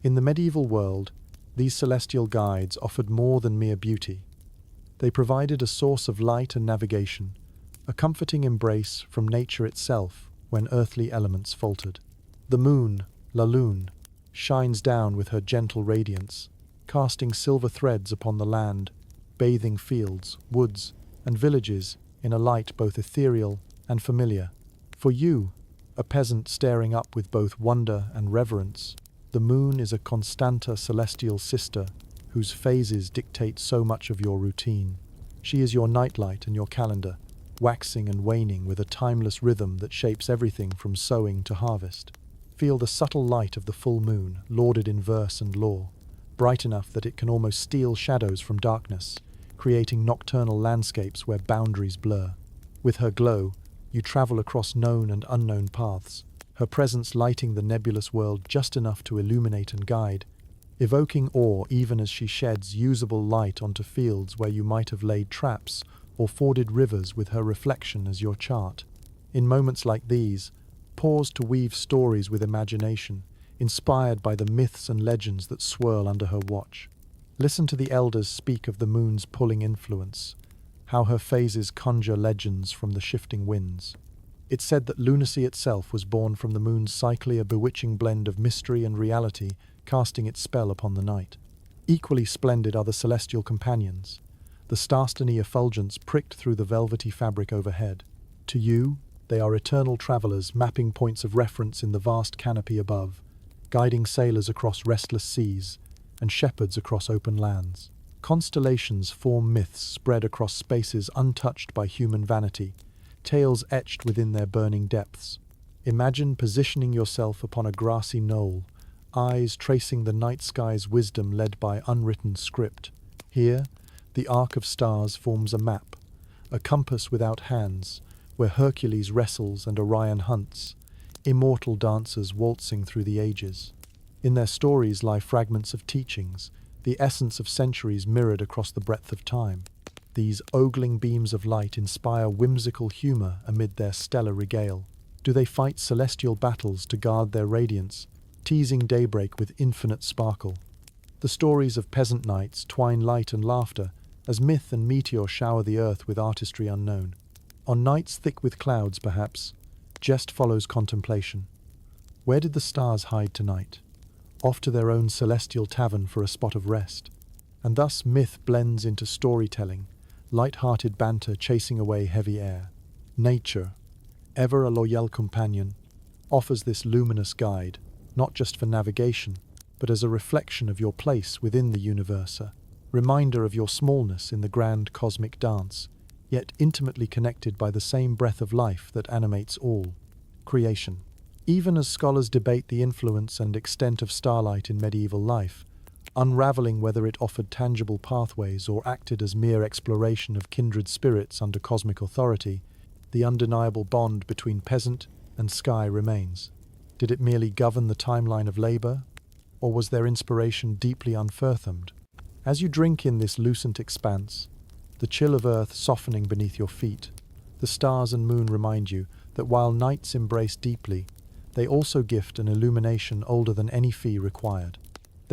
In the medieval world, these celestial guides offered more than mere beauty. They provided a source of light and navigation, a comforting embrace from nature itself when earthly elements faltered. The moon, La Lune, shines down with her gentle radiance, casting silver threads upon the land, bathing fields, woods, and villages in a light both ethereal and familiar. For you, a peasant staring up with both wonder and reverence, the moon is a constanta celestial sister whose phases dictate so much of your routine. She is your nightlight and your calendar, waxing and waning with a timeless rhythm that shapes everything from sowing to harvest. Feel the subtle light of the full moon, lauded in verse and lore, bright enough that it can almost steal shadows from darkness, creating nocturnal landscapes where boundaries blur. With her glow, you travel across known and unknown paths, her presence lighting the nebulous world just enough to illuminate and guide, evoking awe even as she sheds usable light onto fields where you might have laid traps or forded rivers with her reflection as your chart. In moments like these, pause to weave stories with imagination, inspired by the myths and legends that swirl under her watch. Listen to the elders speak of the moon's pulling influence, how her phases conjure legends from the shifting winds. It's said that lunacy itself was born from the moon's cycle, a bewitching blend of mystery and reality, casting its spell upon the night. Equally splendid are the celestial companions, the star-stony effulgence pricked through the velvety fabric overhead. To you, they are eternal travelers mapping points of reference in the vast canopy above, guiding sailors across restless seas and shepherds across open lands. Constellations form myths spread across spaces untouched by human vanity, tales etched within their burning depths. Imagine positioning yourself upon a grassy knoll, eyes tracing the night sky's wisdom led by unwritten script. Here, the arc of stars forms a map, a compass without hands, where Hercules wrestles and Orion hunts, immortal dancers waltzing through the ages. In their stories lie fragments of teachings, the essence of centuries mirrored across the breadth of time. These ogling beams of light inspire whimsical humor amid their stellar regale. Do they fight celestial battles to guard their radiance, teasing daybreak with infinite sparkle? The stories of peasant nights twine light and laughter, as myth and meteor shower the earth with artistry unknown. On nights thick with clouds, perhaps, jest follows contemplation. Where did the stars hide tonight? Off to their own celestial tavern for a spot of rest. And thus myth blends into storytelling, light-hearted banter chasing away heavy air. Nature, ever a loyal companion, offers this luminous guide, not just for navigation, but as a reflection of your place within the universe, a reminder of your smallness in the grand cosmic dance, yet intimately connected by the same breath of life that animates all creation. Even as scholars debate the influence and extent of starlight in medieval life, unraveling whether it offered tangible pathways or acted as mere exploration of kindred spirits under cosmic authority, the undeniable bond between peasant and sky remains. Did it merely govern the timeline of labor, or was their inspiration deeply unfathomed? As you drink in this lucent expanse, the chill of earth softening beneath your feet, the stars and moon remind you that while nights embrace deeply, they also gift an illumination older than any fee required.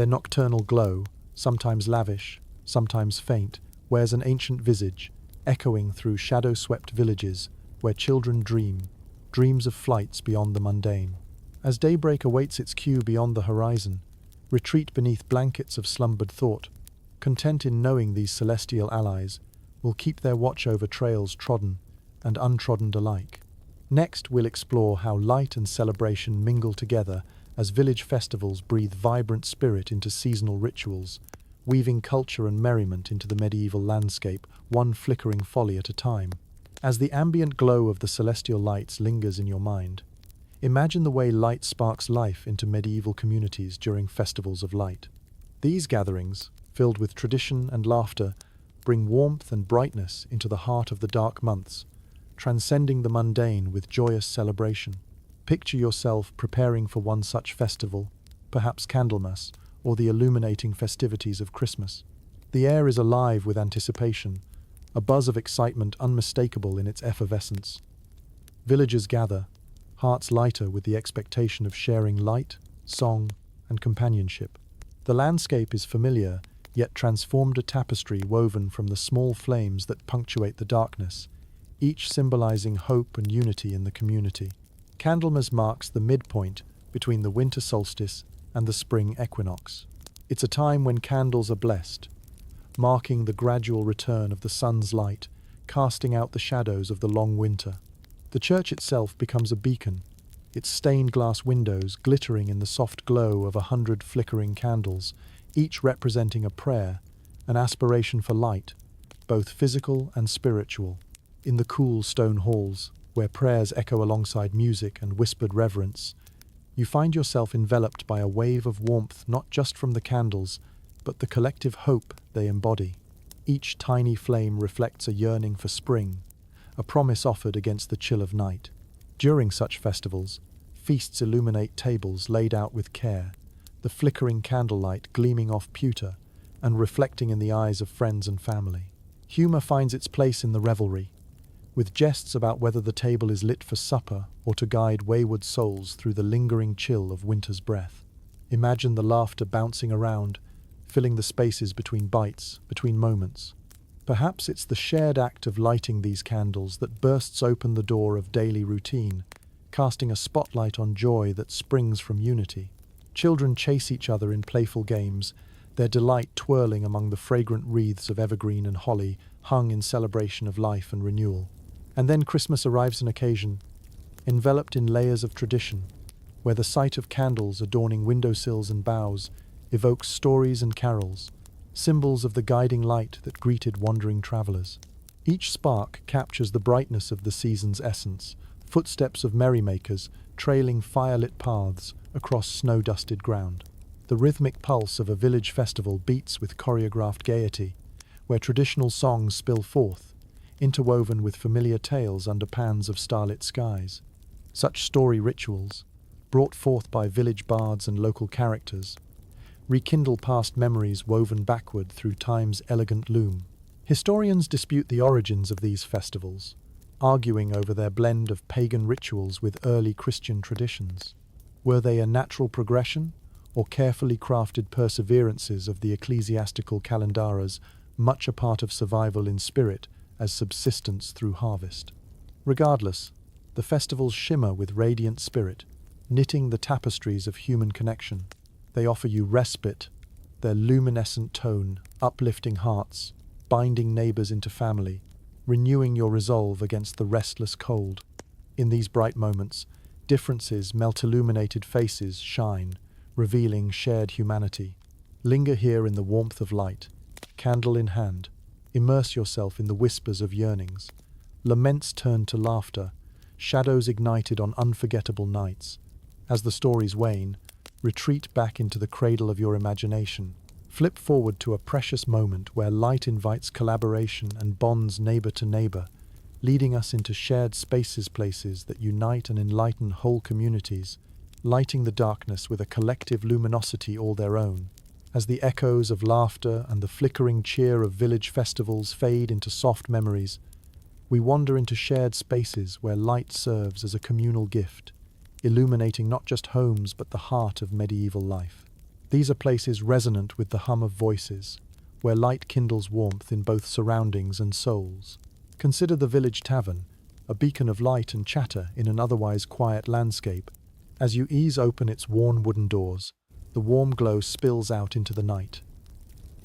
Their nocturnal glow, sometimes lavish, sometimes faint, wears an ancient visage, echoing through shadow-swept villages where children dreams of flights beyond the mundane. As daybreak awaits its cue beyond the horizon, retreat beneath blankets of slumbered thought, content in knowing these celestial allies will keep their watch over trails trodden and untrodden alike. Next, we'll explore how light and celebration mingle together as village festivals breathe vibrant spirit into seasonal rituals, weaving culture and merriment into the medieval landscape, one flickering folly at a time. As the ambient glow of the celestial lights lingers in your mind, imagine the way light sparks life into medieval communities during festivals of light. These gatherings, filled with tradition and laughter, bring warmth and brightness into the heart of the dark months, transcending the mundane with joyous celebration. Picture yourself preparing for one such festival, perhaps Candlemas, or the illuminating festivities of Christmas. The air is alive with anticipation, a buzz of excitement unmistakable in its effervescence. Villagers gather, hearts lighter with the expectation of sharing light, song, and companionship. The landscape is familiar, yet transformed, a tapestry woven from the small flames that punctuate the darkness, each symbolizing hope and unity in the community. Candlemas marks the midpoint between the winter solstice and the spring equinox. It's a time when candles are blessed, marking the gradual return of the sun's light, casting out the shadows of the long winter. The church itself becomes a beacon, its stained glass windows glittering in the soft glow of 100 flickering candles, each representing a prayer, an aspiration for light, both physical and spiritual. In the cool stone halls, where prayers echo alongside music and whispered reverence, you find yourself enveloped by a wave of warmth not just from the candles, but the collective hope they embody. Each tiny flame reflects a yearning for spring, a promise offered against the chill of night. During such festivals, feasts illuminate tables laid out with care, the flickering candlelight gleaming off pewter and reflecting in the eyes of friends and family. Humor finds its place in the revelry, with jests about whether the table is lit for supper or to guide wayward souls through the lingering chill of winter's breath. Imagine the laughter bouncing around, filling the spaces between bites, between moments. Perhaps it's the shared act of lighting these candles that bursts open the door of daily routine, casting a spotlight on joy that springs from unity. Children chase each other in playful games, their delight twirling among the fragrant wreaths of evergreen and holly hung in celebration of life and renewal. And then Christmas arrives, an occasion, enveloped in layers of tradition, where the sight of candles adorning windowsills and boughs evokes stories and carols, symbols of the guiding light that greeted wandering travelers. Each spark captures the brightness of the season's essence, footsteps of merrymakers trailing firelit paths across snow-dusted ground. The rhythmic pulse of a village festival beats with choreographed gaiety, where traditional songs spill forth, interwoven with familiar tales under pans of starlit skies. Such story rituals, brought forth by village bards and local characters, rekindle past memories woven backward through time's elegant loom. Historians dispute the origins of these festivals, arguing over their blend of pagan rituals with early Christian traditions. Were they a natural progression, or carefully crafted perseverances of the ecclesiastical calendaras, much a part of survival in spirit as subsistence through harvest? Regardless, the festivals shimmer with radiant spirit, knitting the tapestries of human connection. They offer you respite, their luminescent tone uplifting hearts, binding neighbors into family, renewing your resolve against the restless cold. In these bright moments, differences melt, illuminated faces shine, revealing shared humanity. Linger here in the warmth of light, candle in hand. Immerse yourself in the whispers of yearnings. Laments turn to laughter, shadows ignited on unforgettable nights. As the stories wane, retreat back into the cradle of your imagination. Flip forward to a precious moment where light invites collaboration and bonds neighbor to neighbor, leading us into shared spaces, places that unite and enlighten whole communities, lighting the darkness with a collective luminosity all their own. As the echoes of laughter and the flickering cheer of village festivals fade into soft memories, we wander into shared spaces where light serves as a communal gift, illuminating not just homes but the heart of medieval life. These are places resonant with the hum of voices, where light kindles warmth in both surroundings and souls. Consider the village tavern, a beacon of light and chatter in an otherwise quiet landscape. As you ease open its worn wooden doors, the warm glow spills out into the night,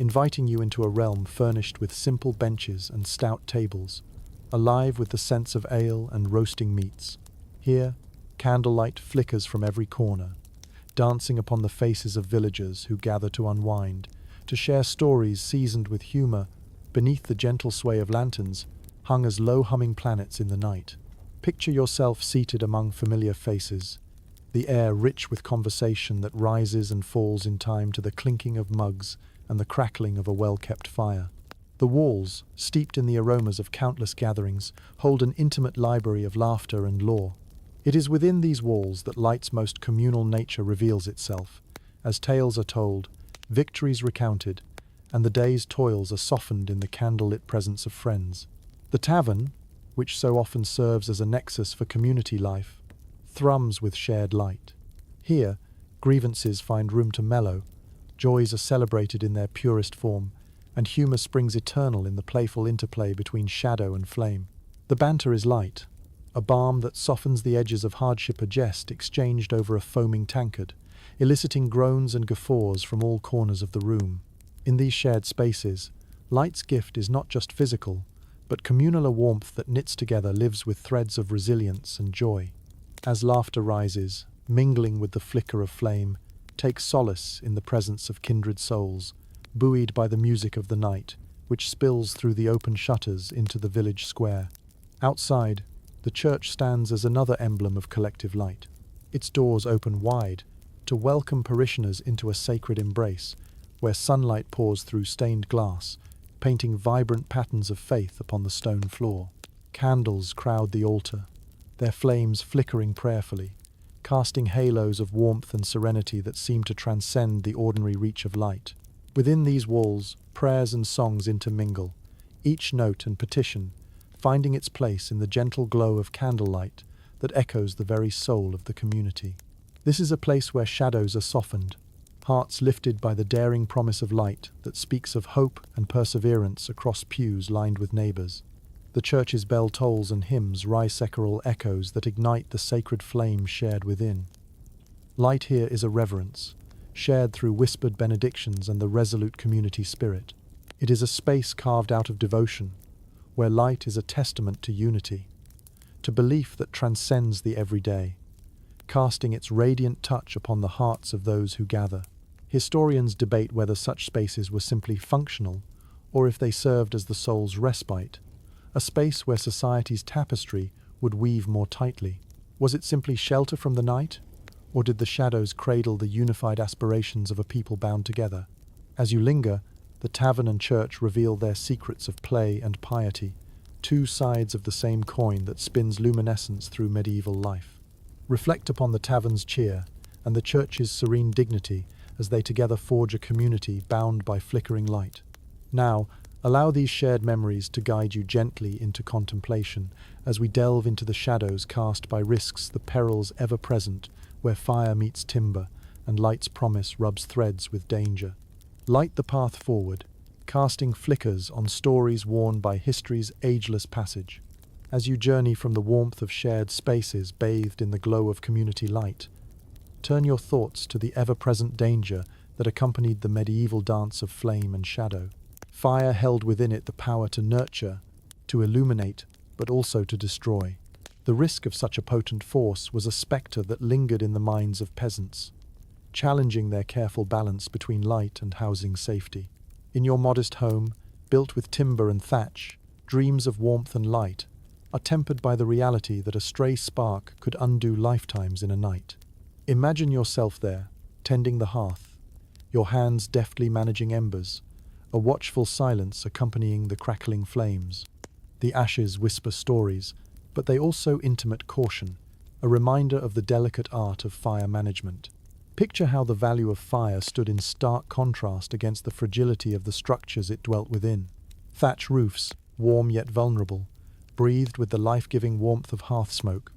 inviting you into a realm furnished with simple benches and stout tables, alive with the scents of ale and roasting meats. Here, candlelight flickers from every corner, dancing upon the faces of villagers who gather to unwind, to share stories seasoned with humor beneath the gentle sway of lanterns, hung as low-humming planets in the night. Picture yourself seated among familiar faces, the air rich with conversation that rises and falls in time to the clinking of mugs and the crackling of a well-kept fire. The walls, steeped in the aromas of countless gatherings, hold an intimate library of laughter and lore. It is within these walls that light's most communal nature reveals itself, as tales are told, victories recounted, and the day's toils are softened in the candlelit presence of friends. The tavern, which so often serves as a nexus for community life, thrums with shared light. Here, grievances find room to mellow, joys are celebrated in their purest form, and humour springs eternal in the playful interplay between shadow and flame. The banter is light, a balm that softens the edges of hardship, a jest exchanged over a foaming tankard, eliciting groans and guffaws from all corners of the room. In these shared spaces, light's gift is not just physical, but communal. A warmth that knits together lives with threads of resilience and joy. As laughter rises, mingling with the flicker of flame, take solace in the presence of kindred souls, buoyed by the music of the night, which spills through the open shutters into the village square. Outside, the church stands as another emblem of collective light. Its doors open wide to welcome parishioners into a sacred embrace, where sunlight pours through stained glass, painting vibrant patterns of faith upon the stone floor. Candles crowd the altar, their flames flickering prayerfully, casting halos of warmth and serenity that seem to transcend the ordinary reach of light. Within these walls, prayers and songs intermingle, each note and petition finding its place in the gentle glow of candlelight that echoes the very soul of the community. This is a place where shadows are softened, hearts lifted by the daring promise of light that speaks of hope and perseverance across pews lined with neighbours. The church's bell tolls and hymns rise sacral echoes that ignite the sacred flame shared within. Light here is a reverence, shared through whispered benedictions and the resolute community spirit. It is a space carved out of devotion, where light is a testament to unity, to belief that transcends the everyday, casting its radiant touch upon the hearts of those who gather. Historians debate whether such spaces were simply functional, or if they served as the soul's respite, a space where society's tapestry would weave more tightly. Was it simply shelter from the night, or did the shadows cradle the unified aspirations of a people bound together? As you linger, the tavern and church reveal their secrets of play and piety, two sides of the same coin that spins luminescence through medieval life. Reflect upon the tavern's cheer and the church's serene dignity as they together forge a community bound by flickering light. Now, allow these shared memories to guide you gently into contemplation as we delve into the shadows cast by risks, the perils ever present, where fire meets timber and light's promise rubs threads with danger. Light the path forward, casting flickers on stories worn by history's ageless passage. As you journey from the warmth of shared spaces bathed in the glow of community light, turn your thoughts to the ever-present danger that accompanied the medieval dance of flame and shadow. Fire held within it the power to nurture, to illuminate, but also to destroy. The risk of such a potent force was a spectre that lingered in the minds of peasants, challenging their careful balance between light and housing safety. In your modest home, built with timber and thatch, dreams of warmth and light are tempered by the reality that a stray spark could undo lifetimes in a night. Imagine yourself there, tending the hearth, your hands deftly managing embers, a watchful silence accompanying the crackling flames. The ashes whisper stories, but they also intimate caution, a reminder of the delicate art of fire management. Picture how the value of fire stood in stark contrast against the fragility of the structures it dwelt within. Thatch roofs, warm yet vulnerable, breathed with the life-giving warmth of hearth smoke,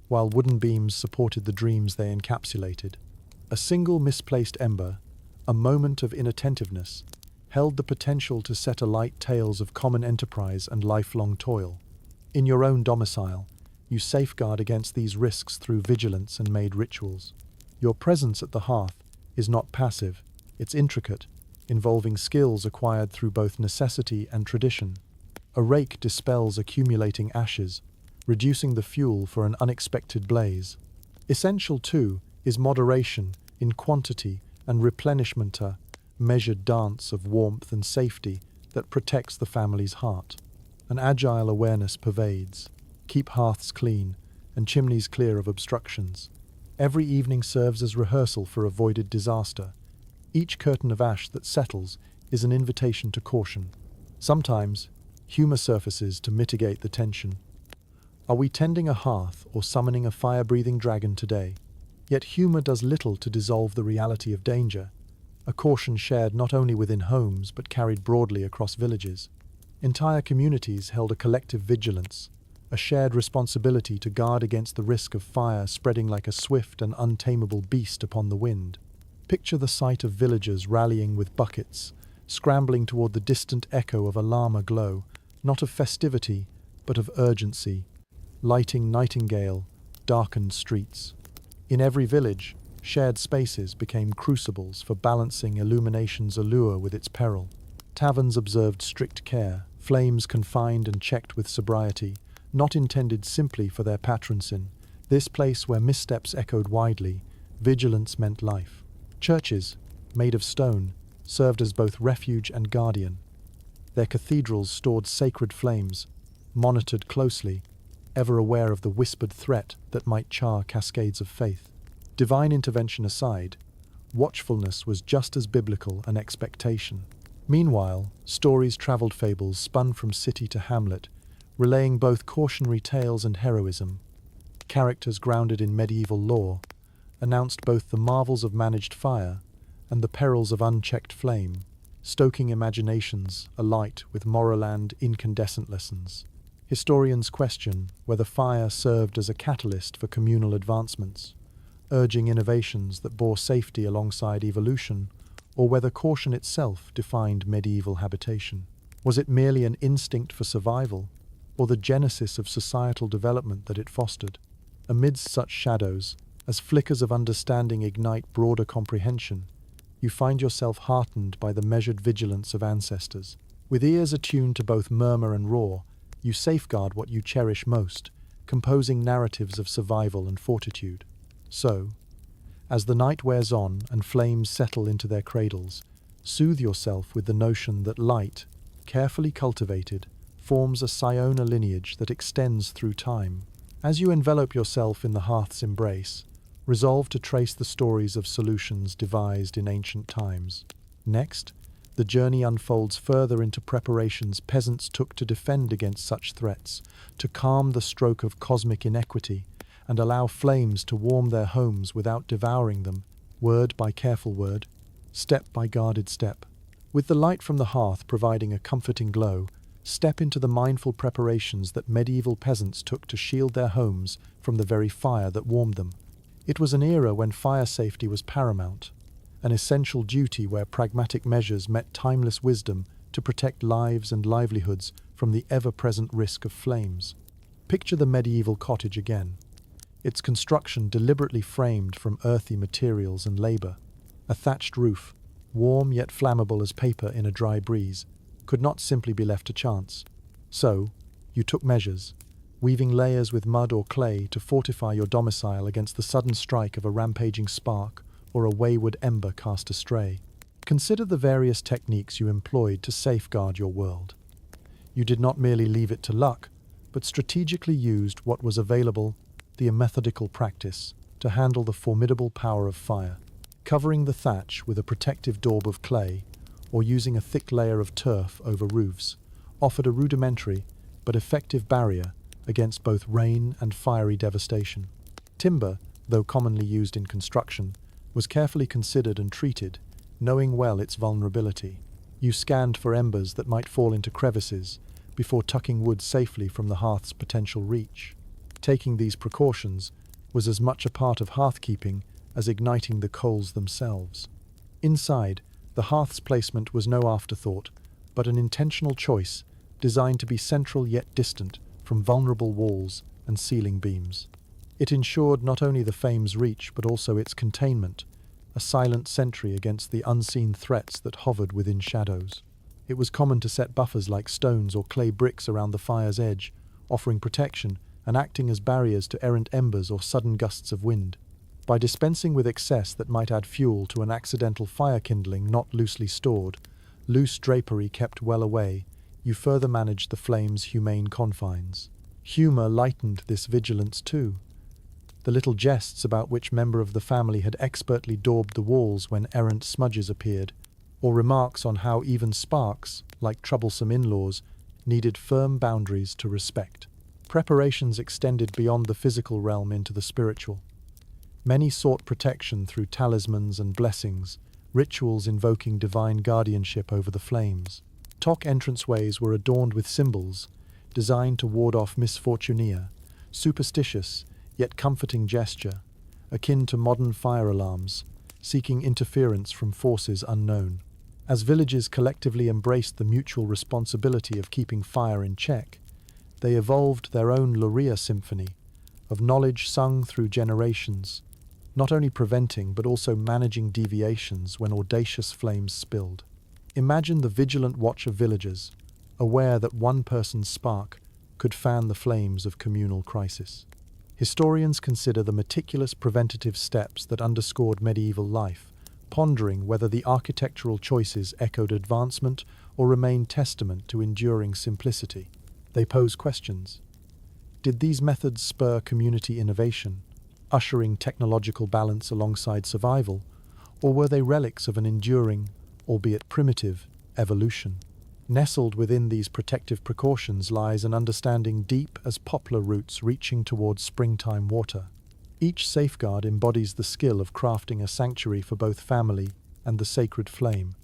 while wooden beams supported the dreams they encapsulated. A single misplaced ember, a moment of inattentiveness, held the potential to set alight tales of common enterprise and lifelong toil. In your own domicile, you safeguard against these risks through vigilance and maid rituals. Your presence at the hearth is not passive, it's intricate, involving skills acquired through both necessity and tradition. A rake dispels accumulating ashes, reducing the fuel for an unexpected blaze. Essential, too, is moderation in quantity and replenishment, a measured dance of warmth and safety that protects the family's heart. An agile awareness pervades. Keep hearths clean and chimneys clear of obstructions. Every evening serves as rehearsal for avoided disaster. Each curtain of ash that settles is an invitation to caution. Sometimes, humor surfaces to mitigate the tension. Are we tending a hearth or summoning a fire-breathing dragon today? Yet humor does little to dissolve the reality of danger, a caution shared not only within homes but carried broadly across villages. Entire communities held a collective vigilance, a shared responsibility to guard against the risk of fire spreading like a swift and untamable beast upon the wind. Picture the sight of villagers rallying with buckets, scrambling toward the distant echo of a llama glow, not of festivity, but of urgency, lighting nightingale, darkened streets. In every village, shared spaces became crucibles for balancing Illumination's allure with its peril. Taverns observed strict care, flames confined and checked with sobriety, not intended simply for their patrons in this place where missteps echoed widely, vigilance meant life. Churches, made of stone, served as both refuge and guardian. Their cathedrals stored sacred flames, monitored closely, ever aware of the whispered threat that might char cascades of faith. Divine intervention aside, watchfulness was just as biblical an expectation. Meanwhile, stories traveled fables spun from city to hamlet, relaying both cautionary tales and heroism. Characters grounded in medieval lore announced both the marvels of managed fire and the perils of unchecked flame, stoking imaginations alight with moral and incandescent lessons. Historians question whether fire served as a catalyst for communal advancements, urging innovations that bore safety alongside evolution, or whether caution itself defined medieval habitation. Was it merely an instinct for survival, or the genesis of societal development that it fostered? Amidst such shadows, as flickers of understanding ignite broader comprehension, you find yourself heartened by the measured vigilance of ancestors. With ears attuned to both murmur and roar, you safeguard what you cherish most, composing narratives of survival and fortitude. So, as the night wears on and flames settle into their cradles, soothe yourself with the notion that light, carefully cultivated, forms a Siona lineage that extends through time. As you envelop yourself in the hearth's embrace, resolve to trace the stories of solutions devised in ancient times. Next, the journey unfolds further into preparations peasants took to defend against such threats, to calm the stroke of cosmic inequity, and allow flames to warm their homes without devouring them, word by careful word, step by guarded step. With the light from the hearth providing a comforting glow, step into the mindful preparations that medieval peasants took to shield their homes from the very fire that warmed them. It was an era when fire safety was paramount, an essential duty where pragmatic measures met timeless wisdom to protect lives and livelihoods from the ever-present risk of flames. Picture the medieval cottage again, its construction deliberately framed from earthy materials and labor. A thatched roof, warm yet flammable as paper in a dry breeze, could not simply be left to chance. So, you took measures, weaving layers with mud or clay to fortify your domicile against the sudden strike of a rampaging spark or a wayward ember cast astray. Consider the various techniques you employed to safeguard your world. You did not merely leave it to luck, but strategically used what was available, the methodical practice, to handle the formidable power of fire. Covering the thatch with a protective daub of clay, or using a thick layer of turf over roofs, offered a rudimentary but effective barrier against both rain and fiery devastation. Timber, though commonly used in construction, was carefully considered and treated, knowing well its vulnerability. You scanned for embers that might fall into crevices before tucking wood safely from the hearth's potential reach. Taking these precautions was as much a part of hearthkeeping as igniting the coals themselves. Inside, the hearth's placement was no afterthought, but an intentional choice designed to be central yet distant from vulnerable walls and ceiling beams. It ensured not only the flame's reach but also its containment, a silent sentry against the unseen threats that hovered within shadows. It was common to set buffers like stones or clay bricks around the fire's edge, offering protection and acting as barriers to errant embers or sudden gusts of wind. By dispensing with excess that might add fuel to an accidental fire kindling not loosely stored, loose drapery kept well away, you further managed the flame's humane confines. Humour lightened this vigilance too. The little jests about which member of the family had expertly daubed the walls when errant smudges appeared, or remarks on how even sparks, like troublesome in-laws, needed firm boundaries to respect. Preparations extended beyond the physical realm into the spiritual. Many sought protection through talismans and blessings, rituals invoking divine guardianship over the flames. Tok entranceways were adorned with symbols, designed to ward off misfortunia, superstitious yet comforting gesture, akin to modern fire alarms, seeking interference from forces unknown. As villages collectively embraced the mutual responsibility of keeping fire in check, they evolved their own Luria symphony, of knowledge sung through generations, not only preventing but also managing deviations when audacious flames spilled. Imagine the vigilant watch of villagers, aware that one person's spark could fan the flames of communal crisis. Historians consider the meticulous preventative steps that underscored medieval life, pondering whether the architectural choices echoed advancement or remained testament to enduring simplicity. They pose questions. Did these methods spur community innovation, ushering technological balance alongside survival, or were they relics of an enduring, albeit primitive, evolution? Nestled within these protective precautions lies an understanding deep as poplar roots reaching towards springtime water. Each safeguard embodies the skill of crafting a sanctuary for both family and the sacred flame,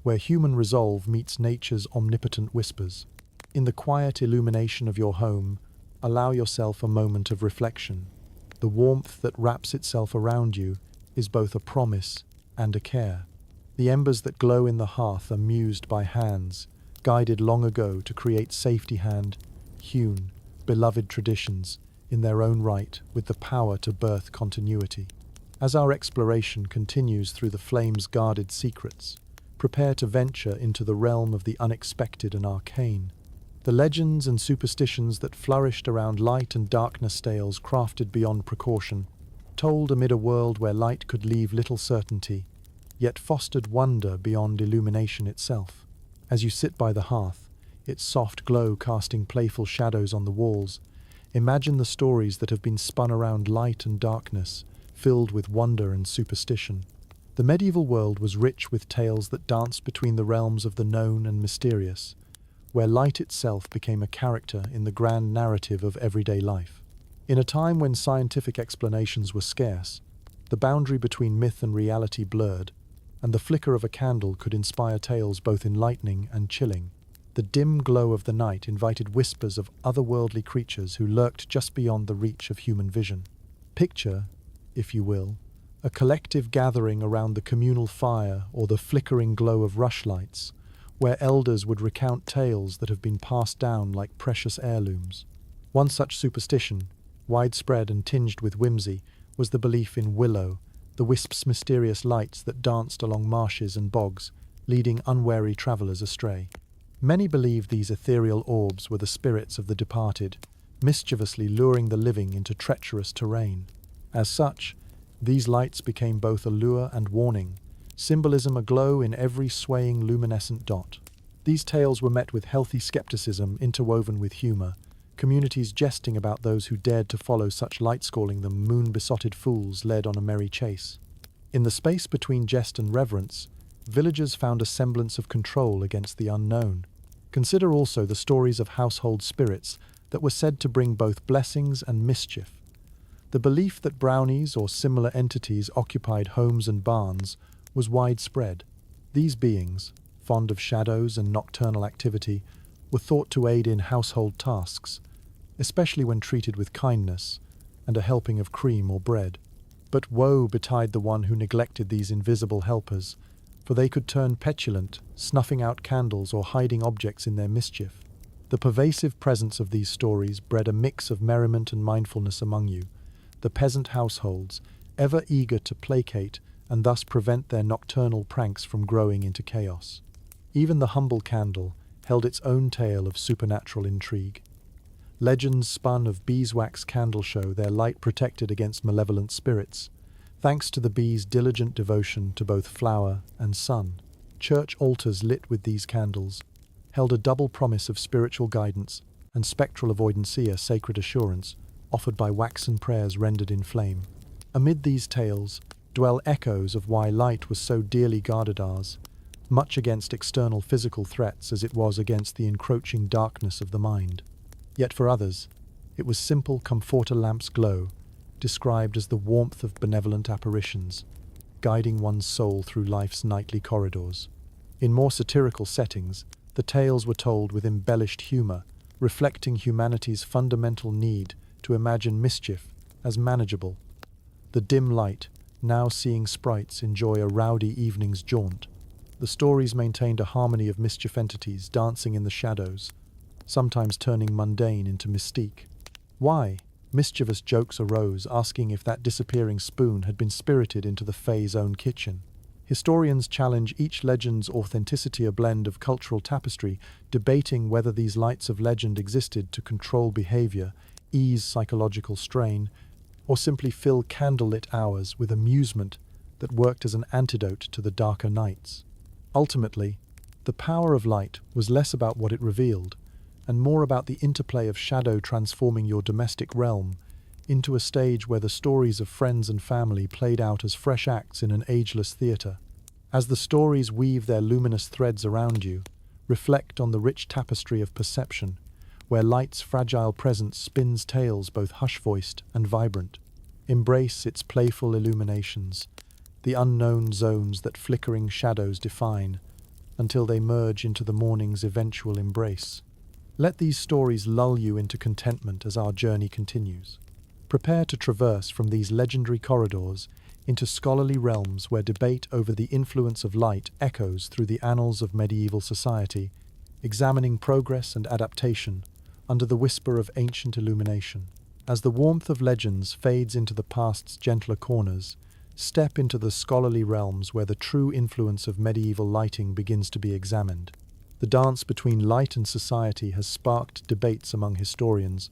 where human resolve meets nature's omnipotent whispers. In the quiet illumination of your home, allow yourself a moment of reflection. The warmth that wraps itself around you is both a promise and a care. The embers that glow in the hearth are mused by hands, guided long ago to create hewn, beloved traditions in their own right with the power to birth continuity. As our exploration continues through the flame's guarded secrets, prepare to venture into the realm of the unexpected and arcane. The legends and superstitions that flourished around light and darkness tales crafted beyond precaution, told amid a world where light could leave little certainty, yet fostered wonder beyond illumination itself. As you sit by the hearth, its soft glow casting playful shadows on the walls, imagine the stories that have been spun around light and darkness, filled with wonder and superstition. The medieval world was rich with tales that danced between the realms of the known and mysterious, where light itself became a character in the grand narrative of everyday life. In a time when scientific explanations were scarce, the boundary between myth and reality blurred, and the flicker of a candle could inspire tales both enlightening and chilling. The dim glow of the night invited whispers of otherworldly creatures who lurked just beyond the reach of human vision. Picture, if you will, a collective gathering around the communal fire or the flickering glow of rushlights, where elders would recount tales that have been passed down like precious heirlooms. One such superstition, widespread and tinged with whimsy, was the belief in willow, the wisp's mysterious lights that danced along marshes and bogs, leading unwary travellers astray. Many believed these ethereal orbs were the spirits of the departed, mischievously luring the living into treacherous terrain. As such, these lights became both a lure and warning, symbolism aglow in every swaying luminescent dot. These tales were met with healthy skepticism interwoven with humour, communities jesting about those who dared to follow such lights, calling them moon-besotted fools led on a merry chase. In the space between jest and reverence, villagers found a semblance of control against the unknown. Consider also the stories of household spirits that were said to bring both blessings and mischief. The belief that brownies or similar entities occupied homes and barns was widespread. These beings, fond of shadows and nocturnal activity, were thought to aid in household tasks, especially when treated with kindness and a helping of cream or bread. But woe betide the one who neglected these invisible helpers, for they could turn petulant, snuffing out candles or hiding objects in their mischief. The pervasive presence of these stories bred a mix of merriment and mindfulness among you, the peasant households, ever eager to placate and thus prevent their nocturnal pranks from growing into chaos. Even the humble candle held its own tale of supernatural intrigue. Legends spun of beeswax candle show their light protected against malevolent spirits, thanks to the bees' diligent devotion to both flower and sun. Church altars lit with these candles held a double promise of spiritual guidance and spectral avoidantia, sacred assurance, offered by waxen prayers rendered in flame. Amid these tales dwell echoes of why light was so dearly guarded ours, much against external physical threats as it was against the encroaching darkness of the mind. Yet for others, it was simple comforter lamps' glow, described as the warmth of benevolent apparitions, guiding one's soul through life's nightly corridors. In more satirical settings, the tales were told with embellished humor, reflecting humanity's fundamental need to imagine mischief as manageable. The dim light, now seeing sprites enjoy a rowdy evening's jaunt. The stories maintained a harmony of mischief entities dancing in the shadows, sometimes turning mundane into mystique. Why? Mischievous jokes arose, asking if that disappearing spoon had been spirited into the Fae's own kitchen. Historians challenge each legend's authenticity, a blend of cultural tapestry, debating whether these lights of legend existed to control behavior, ease psychological strain, or simply fill candlelit hours with amusement that worked as an antidote to the darker nights. Ultimately, the power of light was less about what it revealed, and more about the interplay of shadow transforming your domestic realm into a stage where the stories of friends and family played out as fresh acts in an ageless theatre. As the stories weave their luminous threads around you, reflect on the rich tapestry of perception, where light's fragile presence spins tales both hush-voiced and vibrant. Embrace its playful illuminations, the unknown zones that flickering shadows define, until they merge into the morning's eventual embrace. Let these stories lull you into contentment as our journey continues. Prepare to traverse from these legendary corridors into scholarly realms where debate over the influence of light echoes through the annals of medieval society, examining progress and adaptation under the whisper of ancient illumination. As the warmth of legends fades into the past's gentler corners, step into the scholarly realms where the true influence of medieval lighting begins to be examined. The dance between light and society has sparked debates among historians,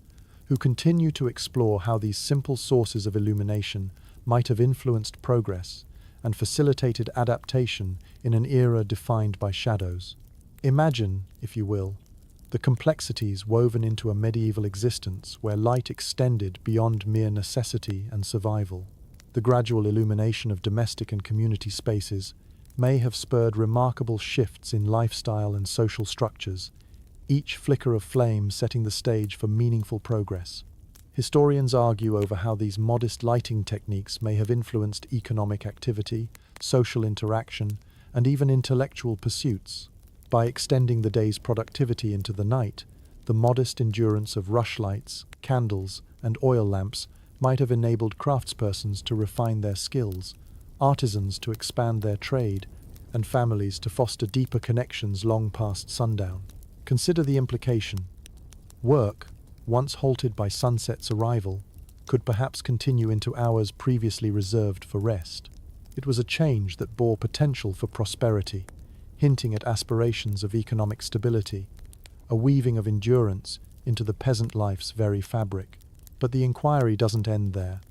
who continue to explore how these simple sources of illumination might have influenced progress and facilitated adaptation in an era defined by shadows. Imagine, if you will, the complexities woven into a medieval existence where light extended beyond mere necessity and survival. The gradual illumination of domestic and community spaces may have spurred remarkable shifts in lifestyle and social structures, each flicker of flame setting the stage for meaningful progress. Historians argue over how these modest lighting techniques may have influenced economic activity, social interaction, and even intellectual pursuits. By extending the day's productivity into the night, the modest endurance of rushlights, candles, and oil lamps might have enabled craftspersons to refine their skills, artisans to expand their trade, and families to foster deeper connections long past sundown. Consider the implication. Work, once halted by sunset's arrival, could perhaps continue into hours previously reserved for rest. It was a change that bore potential for prosperity, hinting at aspirations of economic stability, a weaving of endurance into the peasant life's very fabric. But the inquiry doesn't end there.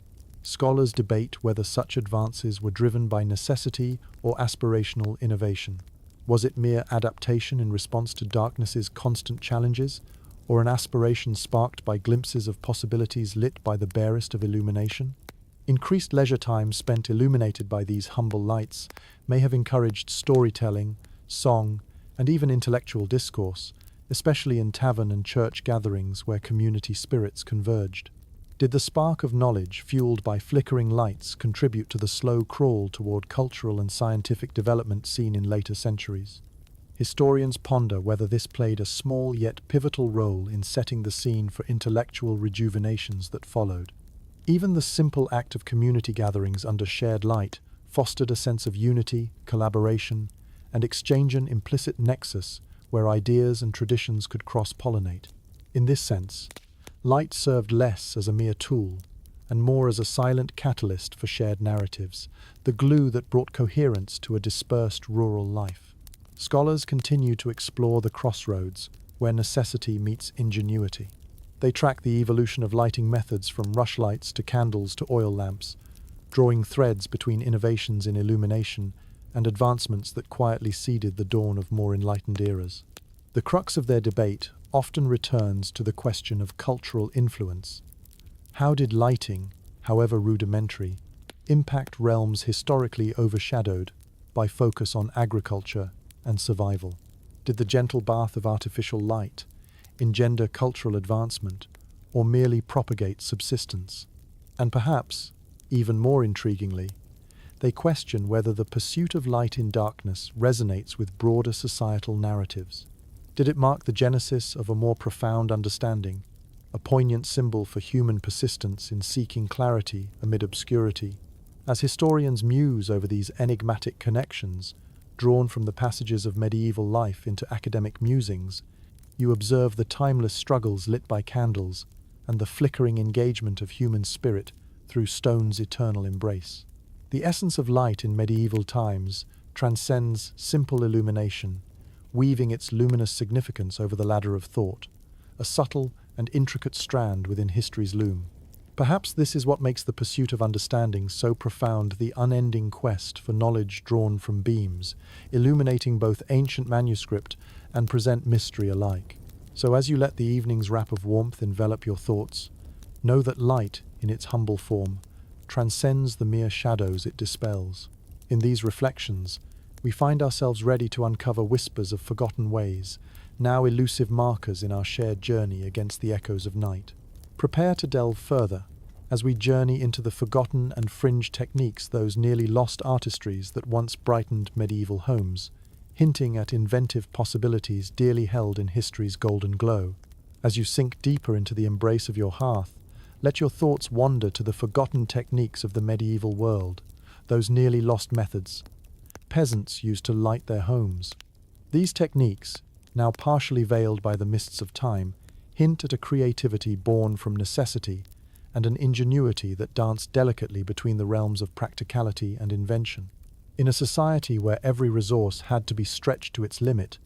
Scholars debate whether such advances were driven by necessity or aspirational innovation. Was it mere adaptation in response to darkness's constant challenges, or an aspiration sparked by glimpses of possibilities lit by the barest of illumination? Increased leisure time spent illuminated by these humble lights may have encouraged storytelling, song, and even intellectual discourse, especially in tavern and church gatherings where community spirits converged. Did the spark of knowledge fueled by flickering lights contribute to the slow crawl toward cultural and scientific development seen in later centuries? Historians ponder whether this played a small yet pivotal role in setting the scene for intellectual rejuvenations that followed. Even the simple act of community gatherings under shared light fostered a sense of unity, collaboration, and exchange, an implicit nexus where ideas and traditions could cross-pollinate. In this sense, light served less as a mere tool and more as a silent catalyst for shared narratives, the glue that brought coherence to a dispersed rural life. Scholars continue to explore the crossroads where necessity meets ingenuity. They track the evolution of lighting methods from rushlights to candles to oil lamps, drawing threads between innovations in illumination and advancements that quietly seeded the dawn of more enlightened eras. The crux of their debate often returns to the question of cultural influence. How did lighting, however rudimentary, impact realms historically overshadowed by focus on agriculture and survival? Did the gentle bath of artificial light engender cultural advancement or merely propagate subsistence? And perhaps, even more intriguingly, they question whether the pursuit of light in darkness resonates with broader societal narratives. Did it mark the genesis of a more profound understanding, a poignant symbol for human persistence in seeking clarity amid obscurity? As historians muse over these enigmatic connections, drawn from the passages of medieval life into academic musings, you observe the timeless struggles lit by candles and the flickering engagement of human spirit through stone's eternal embrace. The essence of light in medieval times transcends simple illumination, weaving its luminous significance over the ladder of thought, a subtle and intricate strand within history's loom. Perhaps this is what makes the pursuit of understanding so profound, the unending quest for knowledge drawn from beams, illuminating both ancient manuscript and present mystery alike. So as you let the evening's wrap of warmth envelop your thoughts, know that light, in its humble form, transcends the mere shadows it dispels. In these reflections, we find ourselves ready to uncover whispers of forgotten ways, now elusive markers in our shared journey against the echoes of night. Prepare to delve further as we journey into the forgotten and fringe techniques, those nearly lost artistries that once brightened medieval homes, hinting at inventive possibilities dearly held in history's golden glow. As you sink deeper into the embrace of your hearth, let your thoughts wander to the forgotten techniques of the medieval world, those nearly lost methods peasants used to light their homes. These techniques, now partially veiled by the mists of time, hint at a creativity born from necessity and an ingenuity that danced delicately between the realms of practicality and invention. In a society where every resource had to be stretched to its limit,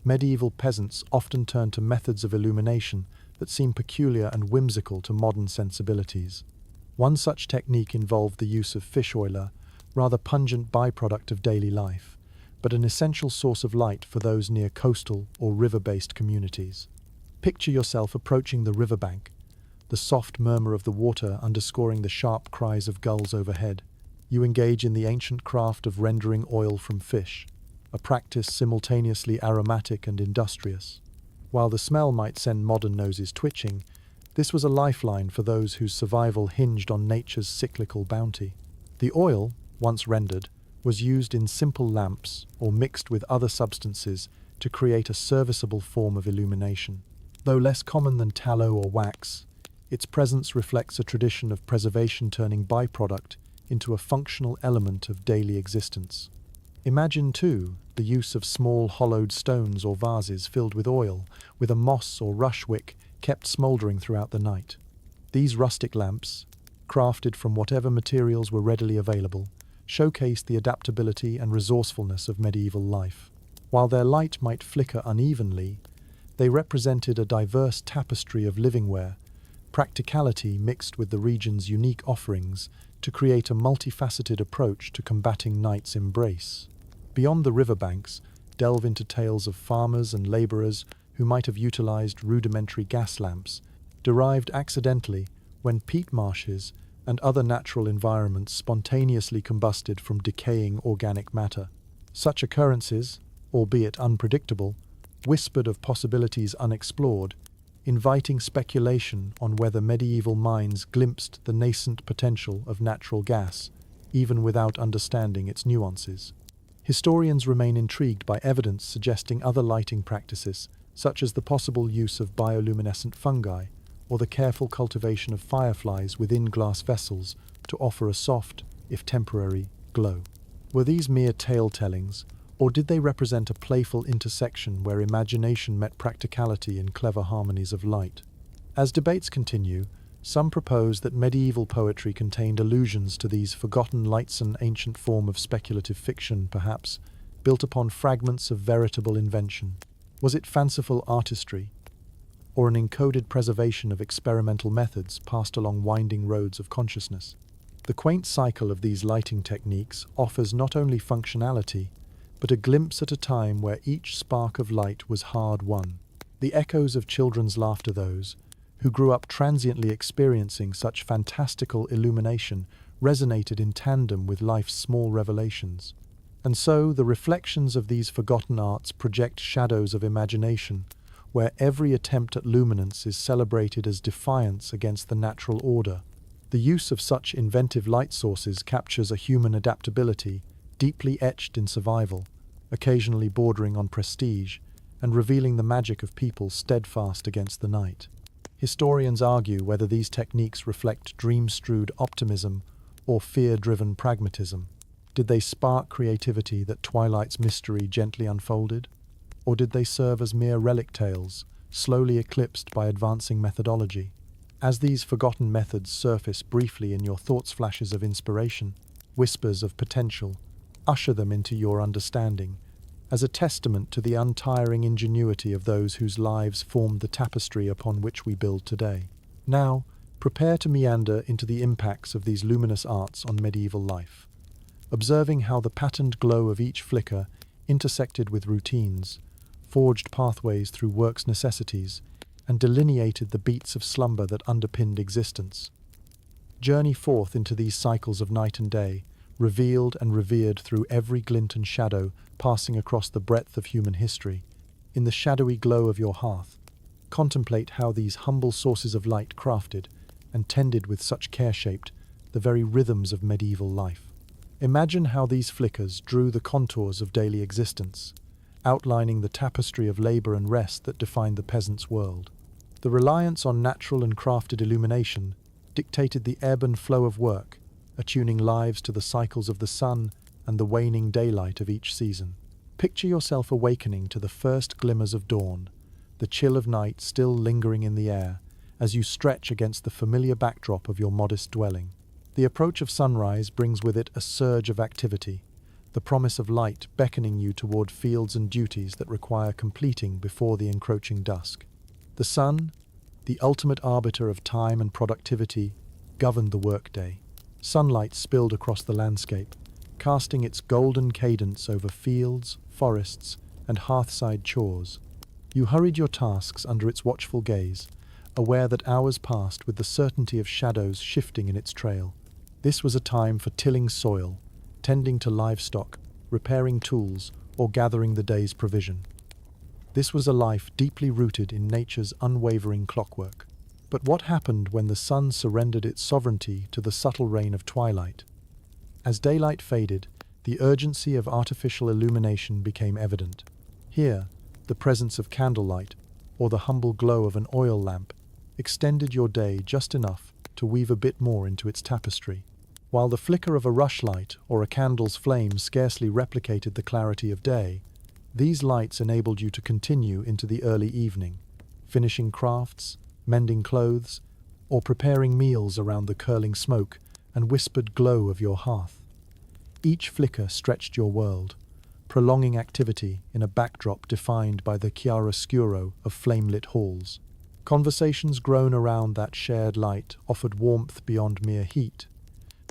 medieval peasants often turned to methods of illumination that seem peculiar and whimsical to modern sensibilities. One such technique involved the use of fish oil, a rather pungent byproduct of daily life, but an essential source of light for those near coastal or river-based communities. Picture yourself approaching the riverbank, the soft murmur of the water underscoring the sharp cries of gulls overhead. You engage in the ancient craft of rendering oil from fish, a practice simultaneously aromatic and industrious. While the smell might send modern noses twitching, this was a lifeline for those whose survival hinged on nature's cyclical bounty. The oil, once rendered, was used in simple lamps or mixed with other substances to create a serviceable form of illumination. Though less common than tallow or wax, its presence reflects a tradition of preservation, turning byproduct into a functional element of daily existence. Imagine, too, the use of small hollowed stones or vases filled with oil, with a moss or rush wick kept smouldering throughout the night. These rustic lamps, crafted from whatever materials were readily available, showcased the adaptability and resourcefulness of medieval life. While their light might flicker unevenly, they represented a diverse tapestry of livingware, practicality mixed with the region's unique offerings to create a multifaceted approach to combating night's embrace. Beyond the riverbanks, delve into tales of farmers and labourers who might have utilised rudimentary gas lamps, derived accidentally when peat marshes and other natural environments spontaneously combusted from decaying organic matter. Such occurrences, albeit unpredictable, whispered of possibilities unexplored, inviting speculation on whether medieval minds glimpsed the nascent potential of natural gas, even without understanding its nuances. Historians remain intrigued by evidence suggesting other lighting practices, such as the possible use of bioluminescent fungi or the careful cultivation of fireflies within glass vessels to offer a soft, if temporary, glow. Were these mere tale-tellings, or did they represent a playful intersection where imagination met practicality in clever harmonies of light? As debates continue, some propose that medieval poetry contained allusions to these forgotten lights, an ancient form of speculative fiction, perhaps, built upon fragments of veritable invention. Was it fanciful artistry, or an encoded preservation of experimental methods passed along winding roads of consciousness? The quaint cycle of these lighting techniques offers not only functionality, but a glimpse at a time where each spark of light was hard-won. The echoes of children's laughter, those who grew up transiently experiencing such fantastical illumination, resonated in tandem with life's small revelations. And so the reflections of these forgotten arts project shadows of imagination, where every attempt at luminance is celebrated as defiance against the natural order. The use of such inventive light sources captures a human adaptability, deeply etched in survival, occasionally bordering on prestige, and revealing the magic of people steadfast against the night. Historians argue whether these techniques reflect dream-strewed optimism or fear-driven pragmatism. Did they spark creativity that Twilight's mystery gently unfolded? Or did they serve as mere relic tales, slowly eclipsed by advancing methodology? As these forgotten methods surface briefly in your thoughts, flashes of inspiration, whispers of potential, usher them into your understanding, as a testament to the untiring ingenuity of those whose lives formed the tapestry upon which we build today. Now, prepare to meander into the impacts of these luminous arts on medieval life, observing how the patterned glow of each flicker intersected with routines, forged pathways through work's necessities, and delineated the beats of slumber that underpinned existence. Journey forth into these cycles of night and day, revealed and revered through every glint and shadow passing across the breadth of human history. In the shadowy glow of your hearth, contemplate how these humble sources of light crafted and tended with such care shaped the very rhythms of medieval life. Imagine how these flickers drew the contours of daily existence, outlining the tapestry of labor and rest that defined the peasant's world. The reliance on natural and crafted illumination dictated the ebb and flow of work, attuning lives to the cycles of the sun and the waning daylight of each season. Picture yourself awakening to the first glimmers of dawn, the chill of night still lingering in the air, as you stretch against the familiar backdrop of your modest dwelling. The approach of sunrise brings with it a surge of activity, the promise of light beckoning you toward fields and duties that require completing before the encroaching dusk. The sun, the ultimate arbiter of time and productivity, governed the workday. Sunlight spilled across the landscape, casting its golden cadence over fields, forests, and hearthside chores. You hurried your tasks under its watchful gaze, aware that hours passed with the certainty of shadows shifting in its trail. This was a time for tilling soil, tending to livestock, repairing tools, or gathering the day's provision. This was a life deeply rooted in nature's unwavering clockwork. But what happened when the sun surrendered its sovereignty to the subtle reign of twilight? As daylight faded, the urgency of artificial illumination became evident. Here, the presence of candlelight, or the humble glow of an oil lamp, extended your day just enough to weave a bit more into its tapestry. While the flicker of a rushlight or a candle's flame scarcely replicated the clarity of day, these lights enabled you to continue into the early evening, finishing crafts, mending clothes, or preparing meals around the curling smoke and whispered glow of your hearth. Each flicker stretched your world, prolonging activity in a backdrop defined by the chiaroscuro of flame-lit halls. Conversations grown around that shared light offered warmth beyond mere heat,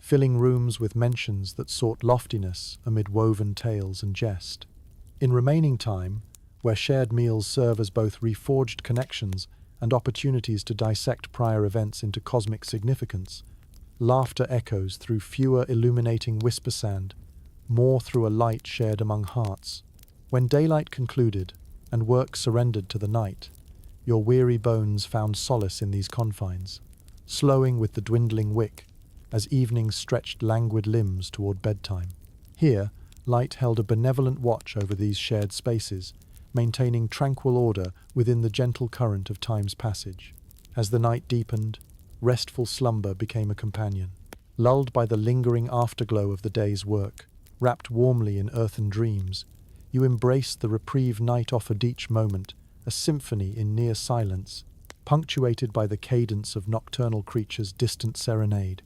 filling rooms with mentions that sought loftiness amid woven tales and jest. In remaining time, where shared meals serve as both reforged connections and opportunities to dissect prior events into cosmic significance, laughter echoes through fewer illuminating whisper sand, more through a light shared among hearts. When daylight concluded and work surrendered to the night, your weary bones found solace in these confines, slowing with the dwindling wick as evening stretched languid limbs toward bedtime. Here, light held a benevolent watch over these shared spaces, maintaining tranquil order within the gentle current of time's passage. As the night deepened, restful slumber became a companion. Lulled by the lingering afterglow of the day's work, wrapped warmly in earthen dreams, you embraced the reprieve night offered each moment, a symphony in near silence, punctuated by the cadence of nocturnal creatures' distant serenade.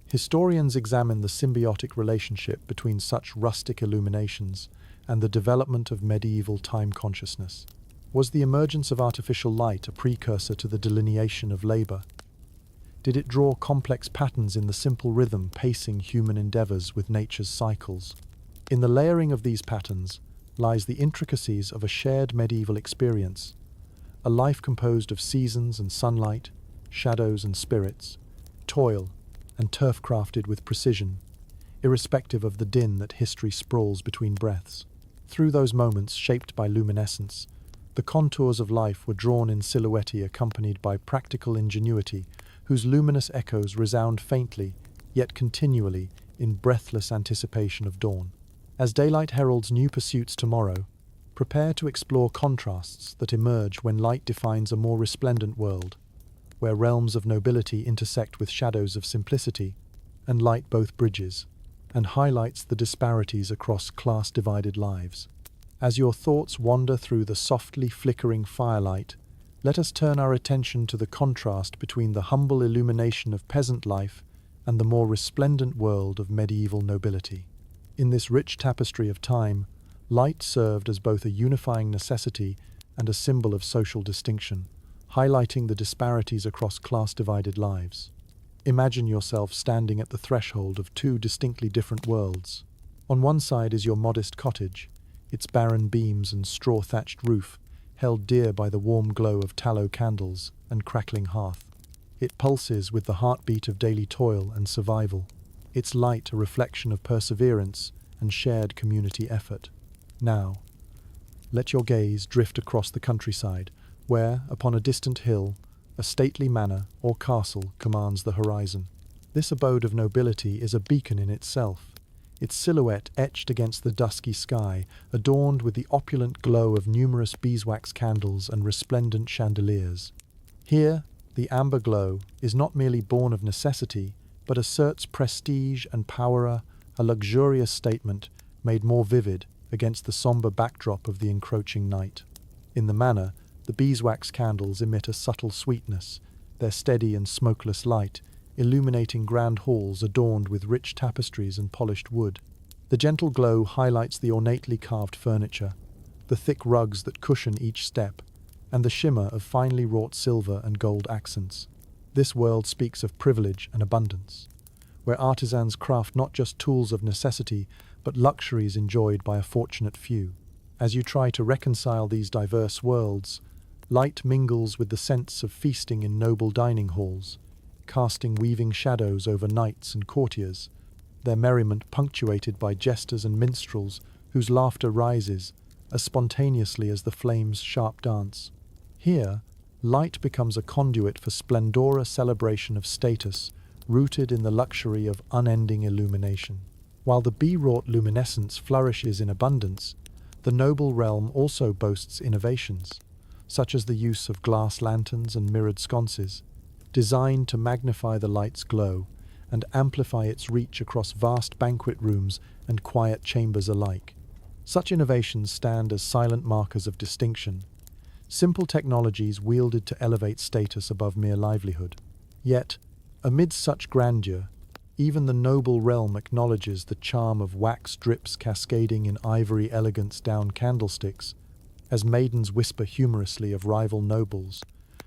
Historians examine the symbiotic relationship between such rustic illuminations and the development of medieval time consciousness. Was the emergence of artificial light a precursor to the delineation of labor? Did it draw complex patterns in the simple rhythm pacing human endeavors with nature's cycles? In the layering of these patterns lies the intricacies of a shared medieval experience, a life composed of seasons and sunlight, shadows and spirits, toil and turf crafted with precision, irrespective of the din that history sprawls between breaths. Through those moments shaped by luminescence, the contours of life were drawn in silhouette accompanied by practical ingenuity, whose luminous echoes resound faintly, yet continually, in breathless anticipation of dawn. As daylight heralds new pursuits tomorrow, prepare to explore contrasts that emerge when light defines a more resplendent world, where realms of nobility intersect with shadows of simplicity, and light both bridges, and highlights the disparities across class-divided lives. As your thoughts wander through the softly flickering firelight, let us turn our attention to the contrast between the humble illumination of peasant life and the more resplendent world of medieval nobility. In this rich tapestry of time, light served as both a unifying necessity and a symbol of social distinction, highlighting the disparities across class-divided lives. Imagine yourself standing at the threshold of two distinctly different worlds. On one side is your modest cottage, its barren beams and straw-thatched roof held dear by the warm glow of tallow candles and crackling hearth. It pulses with the heartbeat of daily toil and survival, its light a reflection of perseverance and shared community effort. Now, let your gaze drift across the countryside, where, upon a distant hill, a stately manor or castle commands the horizon. This abode of nobility is a beacon in itself, its silhouette etched against the dusky sky, adorned with the opulent glow of numerous beeswax candles and resplendent chandeliers. Here, the amber glow is not merely born of necessity, but asserts prestige and power, a luxurious statement made more vivid against the somber backdrop of the encroaching night. In the manor, the beeswax candles emit a subtle sweetness, their steady and smokeless light illuminating grand halls adorned with rich tapestries and polished wood. The gentle glow highlights the ornately carved furniture, the thick rugs that cushion each step, and the shimmer of finely wrought silver and gold accents. This world speaks of privilege and abundance, where artisans craft not just tools of necessity, but luxuries enjoyed by a fortunate few. As you try to reconcile these diverse worlds, light mingles with the sense of feasting in noble dining halls, casting weaving shadows over knights and courtiers, their merriment punctuated by jesters and minstrels whose laughter rises as spontaneously as the flames' sharp dance. Here, light becomes a conduit for splendorous celebration of status, rooted in the luxury of unending illumination. While the bee-wrought luminescence flourishes in abundance, the noble realm also boasts innovations, such as the use of glass lanterns and mirrored sconces, designed to magnify the light's glow and amplify its reach across vast banquet rooms and quiet chambers alike. Such innovations stand as silent markers of distinction, simple technologies wielded to elevate status above mere livelihood. Yet, amid such grandeur, even the noble realm acknowledges the charm of wax drips cascading in ivory elegance down candlesticks, as maidens whisper humorously of rival nobles,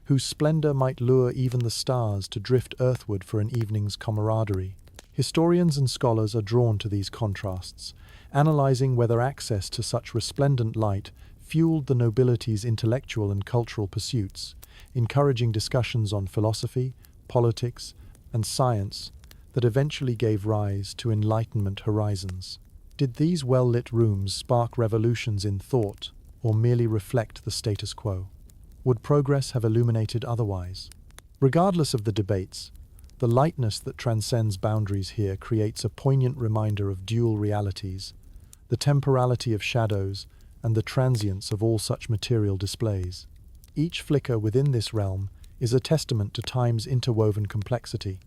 whose splendor might lure even the stars to drift earthward for an evening's camaraderie. Historians and scholars are drawn to these contrasts, analyzing whether access to such resplendent light fueled the nobility's intellectual and cultural pursuits, encouraging discussions on philosophy, politics, and science that eventually gave rise to Enlightenment horizons. Did these well-lit rooms spark revolutions in thought, or merely reflect the status quo? Would progress have illuminated otherwise? Regardless of the debates, the lightness that transcends boundaries here creates a poignant reminder of dual realities, the temporality of shadows and the transience of all such material displays. Each flicker within this realm is a testament to time's interwoven complexity,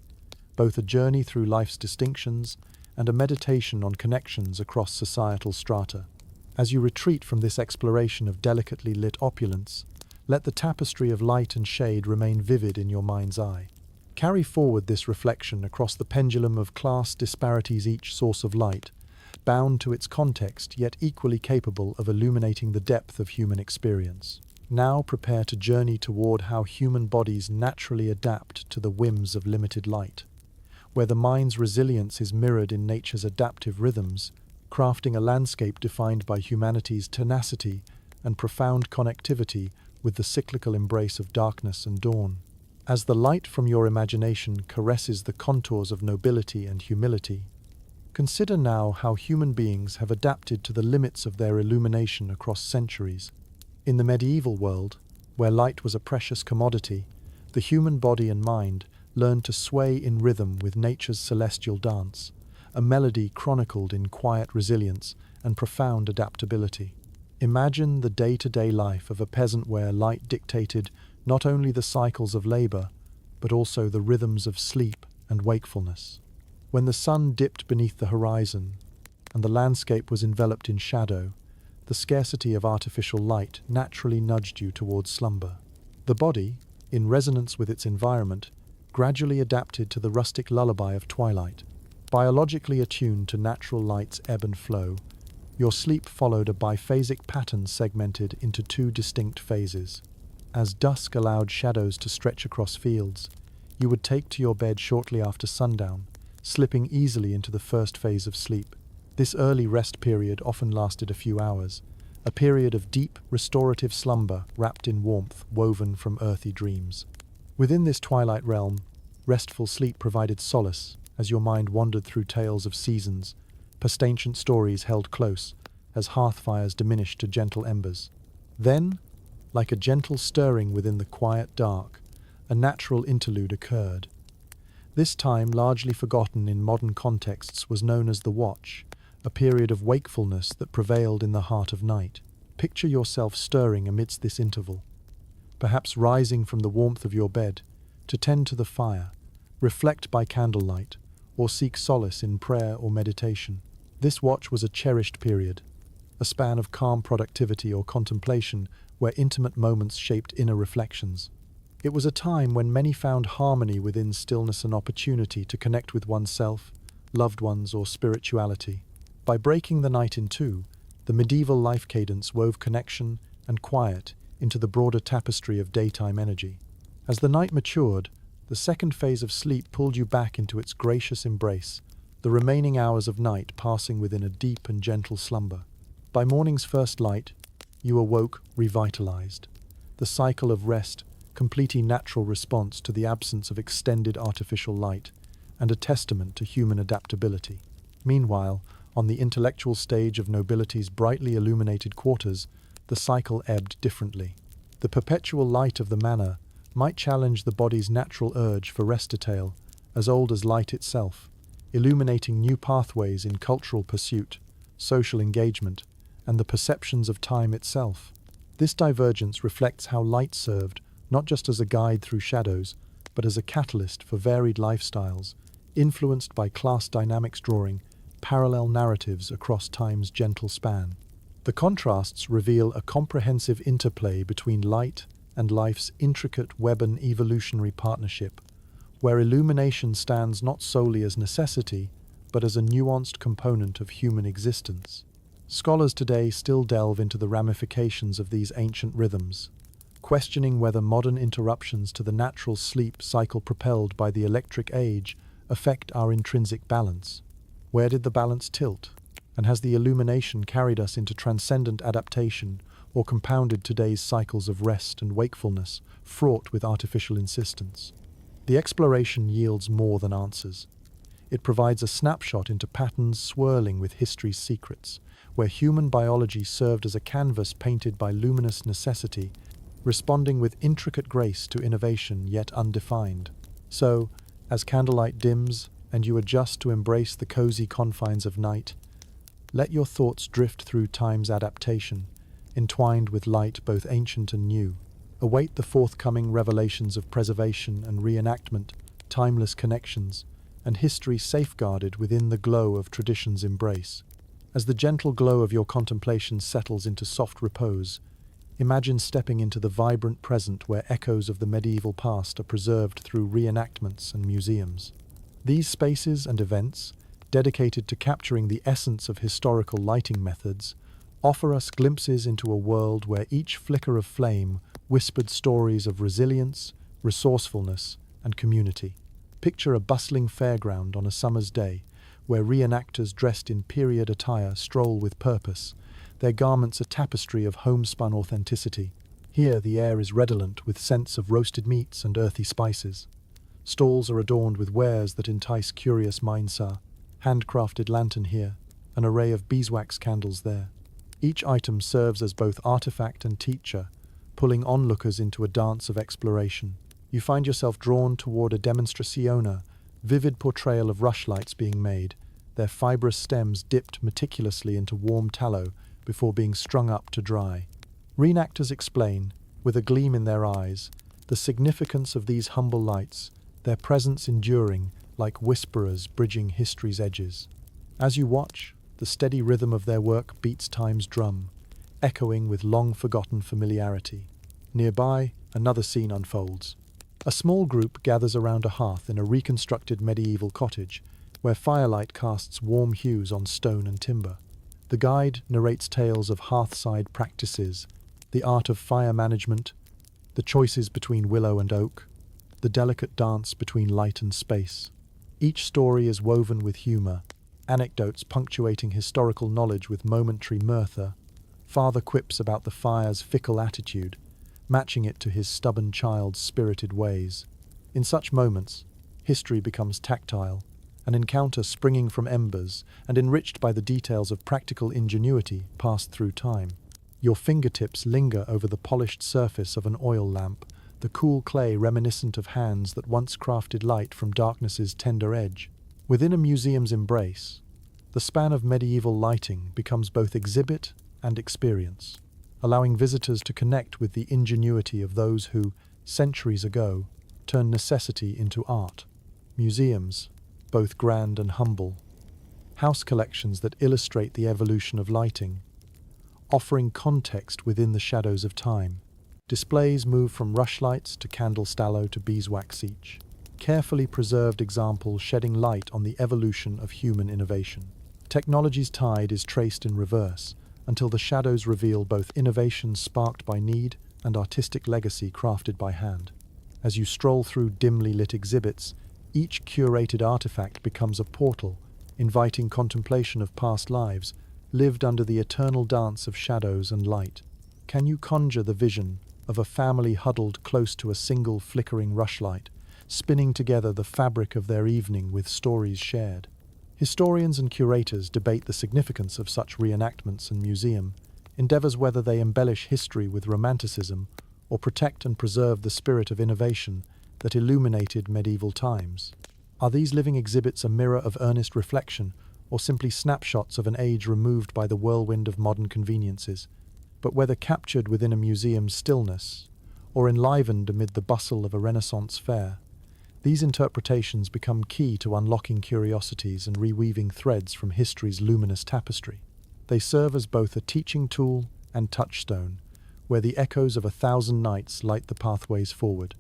both a journey through life's distinctions and a meditation on connections across societal strata. As you retreat from this exploration of delicately lit opulence, let the tapestry of light and shade remain vivid in your mind's eye. Carry forward this reflection across the pendulum of class disparities, each source of light, bound to its context yet equally capable of illuminating the depth of human experience. Now prepare to journey toward how human bodies naturally adapt to the whims of limited light, where the mind's resilience is mirrored in nature's adaptive rhythms, crafting a landscape defined by humanity's tenacity and profound connectivity with the cyclical embrace of darkness and dawn. As the light from your imagination caresses the contours of nobility and humility, consider now how human beings have adapted to the limits of their illumination across centuries. In the medieval world, where light was a precious commodity, the human body and mind learned to sway in rhythm with nature's celestial dance, a melody chronicled in quiet resilience and profound adaptability. Imagine the day-to-day life of a peasant where light dictated not only the cycles of labor, but also the rhythms of sleep and wakefulness. When the sun dipped beneath the horizon and the landscape was enveloped in shadow, the scarcity of artificial light naturally nudged you towards slumber. The body, in resonance with its environment, gradually adapted to the rustic lullaby of twilight. Biologically attuned to natural light's ebb and flow, your sleep followed a biphasic pattern segmented into two distinct phases. As dusk allowed shadows to stretch across fields, you would take to your bed shortly after sundown, slipping easily into the first phase of sleep. This early rest period often lasted a few hours, a period of deep, restorative slumber wrapped in warmth woven from earthy dreams. Within this twilight realm, restful sleep provided solace as your mind wandered through tales of seasons, past ancient stories held close as hearth fires diminished to gentle embers. Then, like a gentle stirring within the quiet dark, a natural interlude occurred. This time, largely forgotten in modern contexts, was known as the watch, a period of wakefulness that prevailed in the heart of night. Picture yourself stirring amidst this interval, perhaps rising from the warmth of your bed to tend to the fire, reflect by candlelight, or seek solace in prayer or meditation. This watch was a cherished period, a span of calm productivity or contemplation where intimate moments shaped inner reflections. It was a time when many found harmony within stillness and opportunity to connect with oneself, loved ones, or spirituality. By breaking the night in two, the medieval life cadence wove connection and quiet into the broader tapestry of daytime energy. As the night matured, the second phase of sleep pulled you back into its gracious embrace, the remaining hours of night passing within a deep and gentle slumber. By morning's first light, you awoke revitalized, the cycle of rest completely natural response to the absence of extended artificial light, and a testament to human adaptability. Meanwhile, on the intellectual stage of nobility's brightly illuminated quarters, the cycle ebbed differently. The perpetual light of the manor might challenge the body's natural urge for rest-detail, as old as light itself, illuminating new pathways in cultural pursuit, social engagement, and the perceptions of time itself. This divergence reflects how light served not just as a guide through shadows, but as a catalyst for varied lifestyles, influenced by class dynamics drawing parallel narratives across time's gentle span. The contrasts reveal a comprehensive interplay between light and life's intricate web and evolutionary partnership, where illumination stands not solely as necessity, but as a nuanced component of human existence. Scholars today still delve into the ramifications of these ancient rhythms, questioning whether modern interruptions to the natural sleep cycle propelled by the electric age affect our intrinsic balance. Where did the balance tilt? And has the illumination carried us into transcendent adaptation or compounded today's cycles of rest and wakefulness, fraught with artificial insistence? The exploration yields more than answers. It provides a snapshot into patterns swirling with history's secrets, where human biology served as a canvas painted by luminous necessity, responding with intricate grace to innovation yet undefined. So, as candlelight dims and you adjust to embrace the cozy confines of night, let your thoughts drift through time's adaptation, entwined with light both ancient and new. Await the forthcoming revelations of preservation and reenactment, timeless connections, and history safeguarded within the glow of tradition's embrace. As the gentle glow of your contemplation settles into soft repose, imagine stepping into the vibrant present where echoes of the medieval past are preserved through reenactments and museums. These spaces and events, dedicated to capturing the essence of historical lighting methods, offer us glimpses into a world where each flicker of flame whispered stories of resilience, resourcefulness, and community. Picture a bustling fairground on a summer's day, where reenactors dressed in period attire stroll with purpose, their garments a tapestry of homespun authenticity. Here the air is redolent with scents of roasted meats and earthy spices. Stalls are adorned with wares that entice curious minds. Handcrafted lantern here, an array of beeswax candles there. Each item serves as both artifact and teacher, pulling onlookers into a dance of exploration. You find yourself drawn toward a demonstrazione, vivid portrayal of rushlights being made, their fibrous stems dipped meticulously into warm tallow before being strung up to dry. Reenactors explain, with a gleam in their eyes, the significance of these humble lights, their presence enduring like whisperers bridging history's edges. As you watch, the steady rhythm of their work beats time's drum, echoing with long-forgotten familiarity. Nearby, another scene unfolds. A small group gathers around a hearth in a reconstructed medieval cottage, where firelight casts warm hues on stone and timber. The guide narrates tales of hearthside practices, the art of fire management, the choices between willow and oak, the delicate dance between light and space. Each story is woven with humor, anecdotes punctuating historical knowledge with momentary mirth. Father quips about the fire's fickle attitude, matching it to his stubborn child's spirited ways. In such moments, history becomes tactile, an encounter springing from embers and enriched by the details of practical ingenuity passed through time. Your fingertips linger over the polished surface of an oil lamp, the cool clay reminiscent of hands that once crafted light from darkness's tender edge. Within a museum's embrace, the span of medieval lighting becomes both exhibit and experience, allowing visitors to connect with the ingenuity of those who, centuries ago, turned necessity into art. Museums, both grand and humble, house collections that illustrate the evolution of lighting, offering context within the shadows of time. Displays move from rushlights to tallow to beeswax each, carefully preserved examples shedding light on the evolution of human innovation. Technology's tide is traced in reverse, until the shadows reveal both innovation sparked by need and artistic legacy crafted by hand. As you stroll through dimly lit exhibits, each curated artifact becomes a portal, inviting contemplation of past lives, lived under the eternal dance of shadows and light. Can you conjure the vision of a family huddled close to a single flickering rushlight, spinning together the fabric of their evening with stories shared? Historians and curators debate the significance of such reenactments and museum endeavors whether they embellish history with romanticism or protect and preserve the spirit of innovation that illuminated medieval times. Are these living exhibits a mirror of earnest reflection or simply snapshots of an age removed by the whirlwind of modern conveniences? But whether captured within a museum's stillness or enlivened amid the bustle of a Renaissance fair, these interpretations become key to unlocking curiosities and reweaving threads from history's luminous tapestry. They serve as both a teaching tool and touchstone, where the echoes of 1,000 nights light the pathways forward.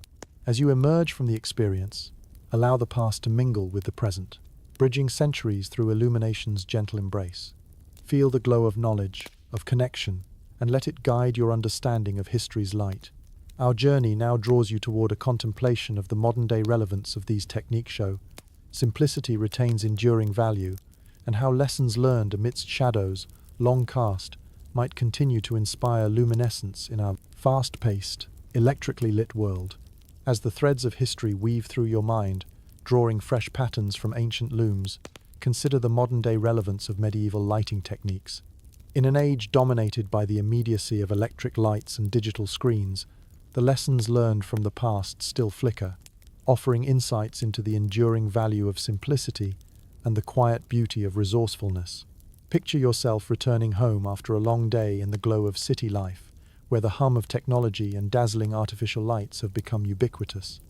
As you emerge from the experience, allow the past to mingle with the present, bridging centuries through Illumination's gentle embrace. Feel the glow of knowledge, of connection, and let it guide your understanding of history's light. Our journey now draws you toward a contemplation of the modern-day relevance of these techniques show simplicity retains enduring value, and how lessons learned amidst shadows, long cast, might continue to inspire luminescence in our fast-paced, electrically lit world. As the threads of history weave through your mind, drawing fresh patterns from ancient looms, consider the modern-day relevance of medieval lighting techniques. In an age dominated by the immediacy of electric lights and digital screens, the lessons learned from the past still flicker, offering insights into the enduring value of simplicity and the quiet beauty of resourcefulness. Picture yourself returning home after a long day in the glow of city life, where the hum of technology and dazzling artificial lights have become ubiquitous.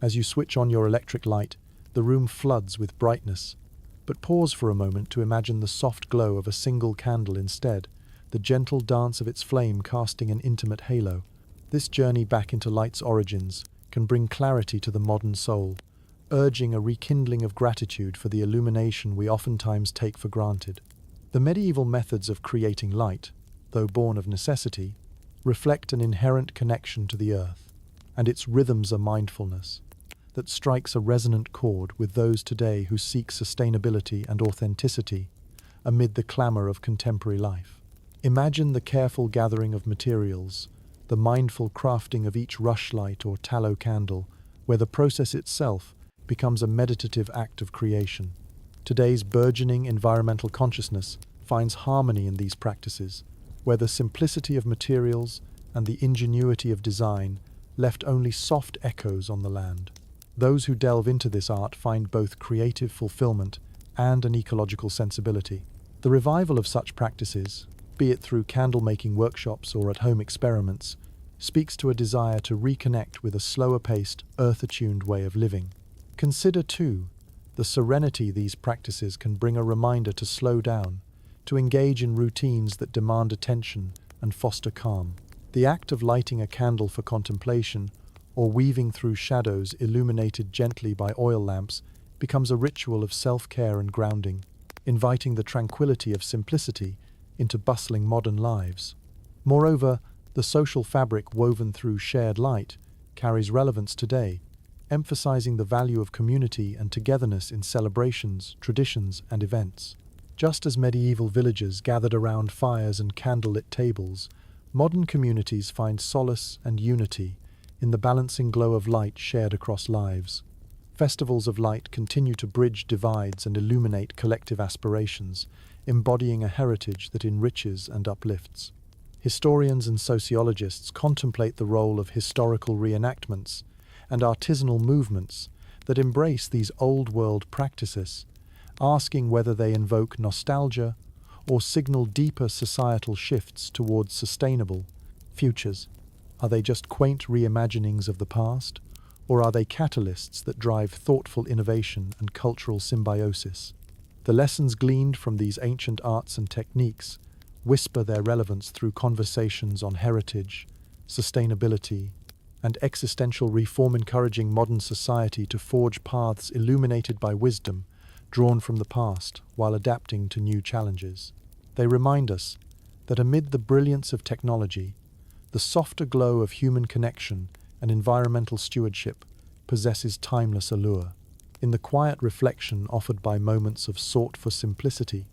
As you switch on your electric light, the room floods with brightness. But pause for a moment to imagine the soft glow of a single candle instead, the gentle dance of its flame casting an intimate halo. This journey back into light's origins can bring clarity to the modern soul, urging a rekindling of gratitude for the illumination we oftentimes take for granted. The medieval methods of creating light, though born of necessity, reflect an inherent connection to the earth, and its rhythms are mindfulness that strikes a resonant chord with those today who seek sustainability and authenticity amid the clamor of contemporary life. Imagine the careful gathering of materials, the mindful crafting of each rushlight or tallow candle, where the process itself becomes a meditative act of creation. Today's burgeoning environmental consciousness finds harmony in these practices, where the simplicity of materials and the ingenuity of design left only soft echoes on the land. Those who delve into this art find both creative fulfillment and an ecological sensibility. The revival of such practices, be it through candle-making workshops or at-home experiments, speaks to a desire to reconnect with a slower-paced, earth-attuned way of living. Consider, too, the serenity these practices can bring, a reminder to slow down, to engage in routines that demand attention and foster calm. The act of lighting a candle for contemplation or weaving through shadows illuminated gently by oil lamps becomes a ritual of self-care and grounding, inviting the tranquility of simplicity into bustling modern lives. Moreover, the social fabric woven through shared light carries relevance today, emphasizing the value of community and togetherness in celebrations, traditions, and events. Just as medieval villagers gathered around fires and candlelit tables, modern communities find solace and unity in the balancing glow of light shared across lives. Festivals of light continue to bridge divides and illuminate collective aspirations, embodying a heritage that enriches and uplifts. Historians and sociologists contemplate the role of historical reenactments and artisanal movements that embrace these old-world practices, asking whether they invoke nostalgia or signal deeper societal shifts towards sustainable futures. Are they just quaint reimaginings of the past, or are they catalysts that drive thoughtful innovation and cultural symbiosis? The lessons gleaned from these ancient arts and techniques whisper their relevance through conversations on heritage, sustainability, and existential reform, encouraging modern society to forge paths illuminated by wisdom drawn from the past while adapting to new challenges. They remind us that amid the brilliance of technology, the softer glow of human connection and environmental stewardship possesses timeless allure. In the quiet reflection offered by moments of sought-for simplicity,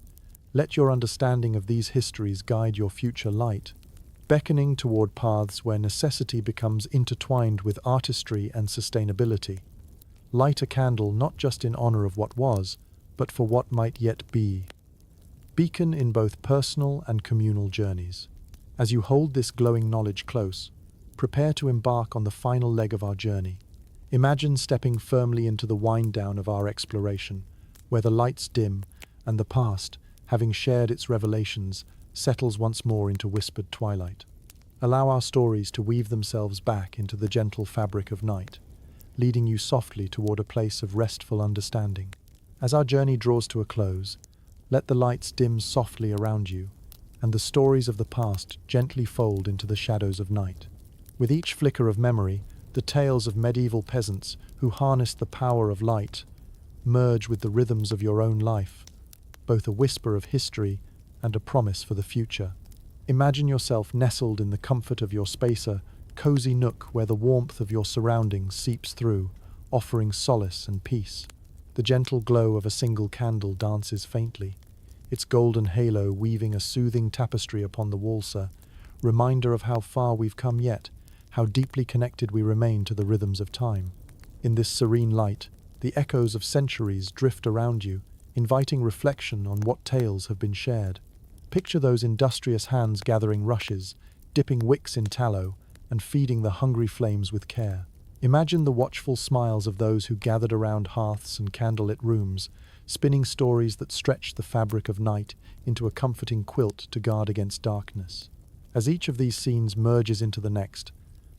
let your understanding of these histories guide your future light, beckoning toward paths where necessity becomes intertwined with artistry and sustainability. Light a candle not just in honor of what was, but for what might yet be. Beacon in both personal and communal journeys. As you hold this glowing knowledge close, prepare to embark on the final leg of our journey. Imagine stepping firmly into the wind-down of our exploration, where the lights dim and the past, having shared its revelations, settles once more into whispered twilight. Allow our stories to weave themselves back into the gentle fabric of night, leading you softly toward a place of restful understanding. As our journey draws to a close, let the lights dim softly around you, and the stories of the past gently fold into the shadows of night. With each flicker of memory, the tales of medieval peasants who harnessed the power of light merge with the rhythms of your own life, both a whisper of history and a promise for the future. Imagine yourself nestled in the comfort of your space, a cozy nook where the warmth of your surroundings seeps through, offering solace and peace. The gentle glow of a single candle dances faintly, its golden halo weaving a soothing tapestry upon the walls, a reminder of how far we've come yet, how deeply connected we remain to the rhythms of time. In this serene light, the echoes of centuries drift around you, inviting reflection on what tales have been shared. Picture those industrious hands gathering rushes, dipping wicks in tallow, and feeding the hungry flames with care. Imagine the watchful smiles of those who gathered around hearths and candlelit rooms, spinning stories that stretch the fabric of night into a comforting quilt to guard against darkness. As each of these scenes merges into the next,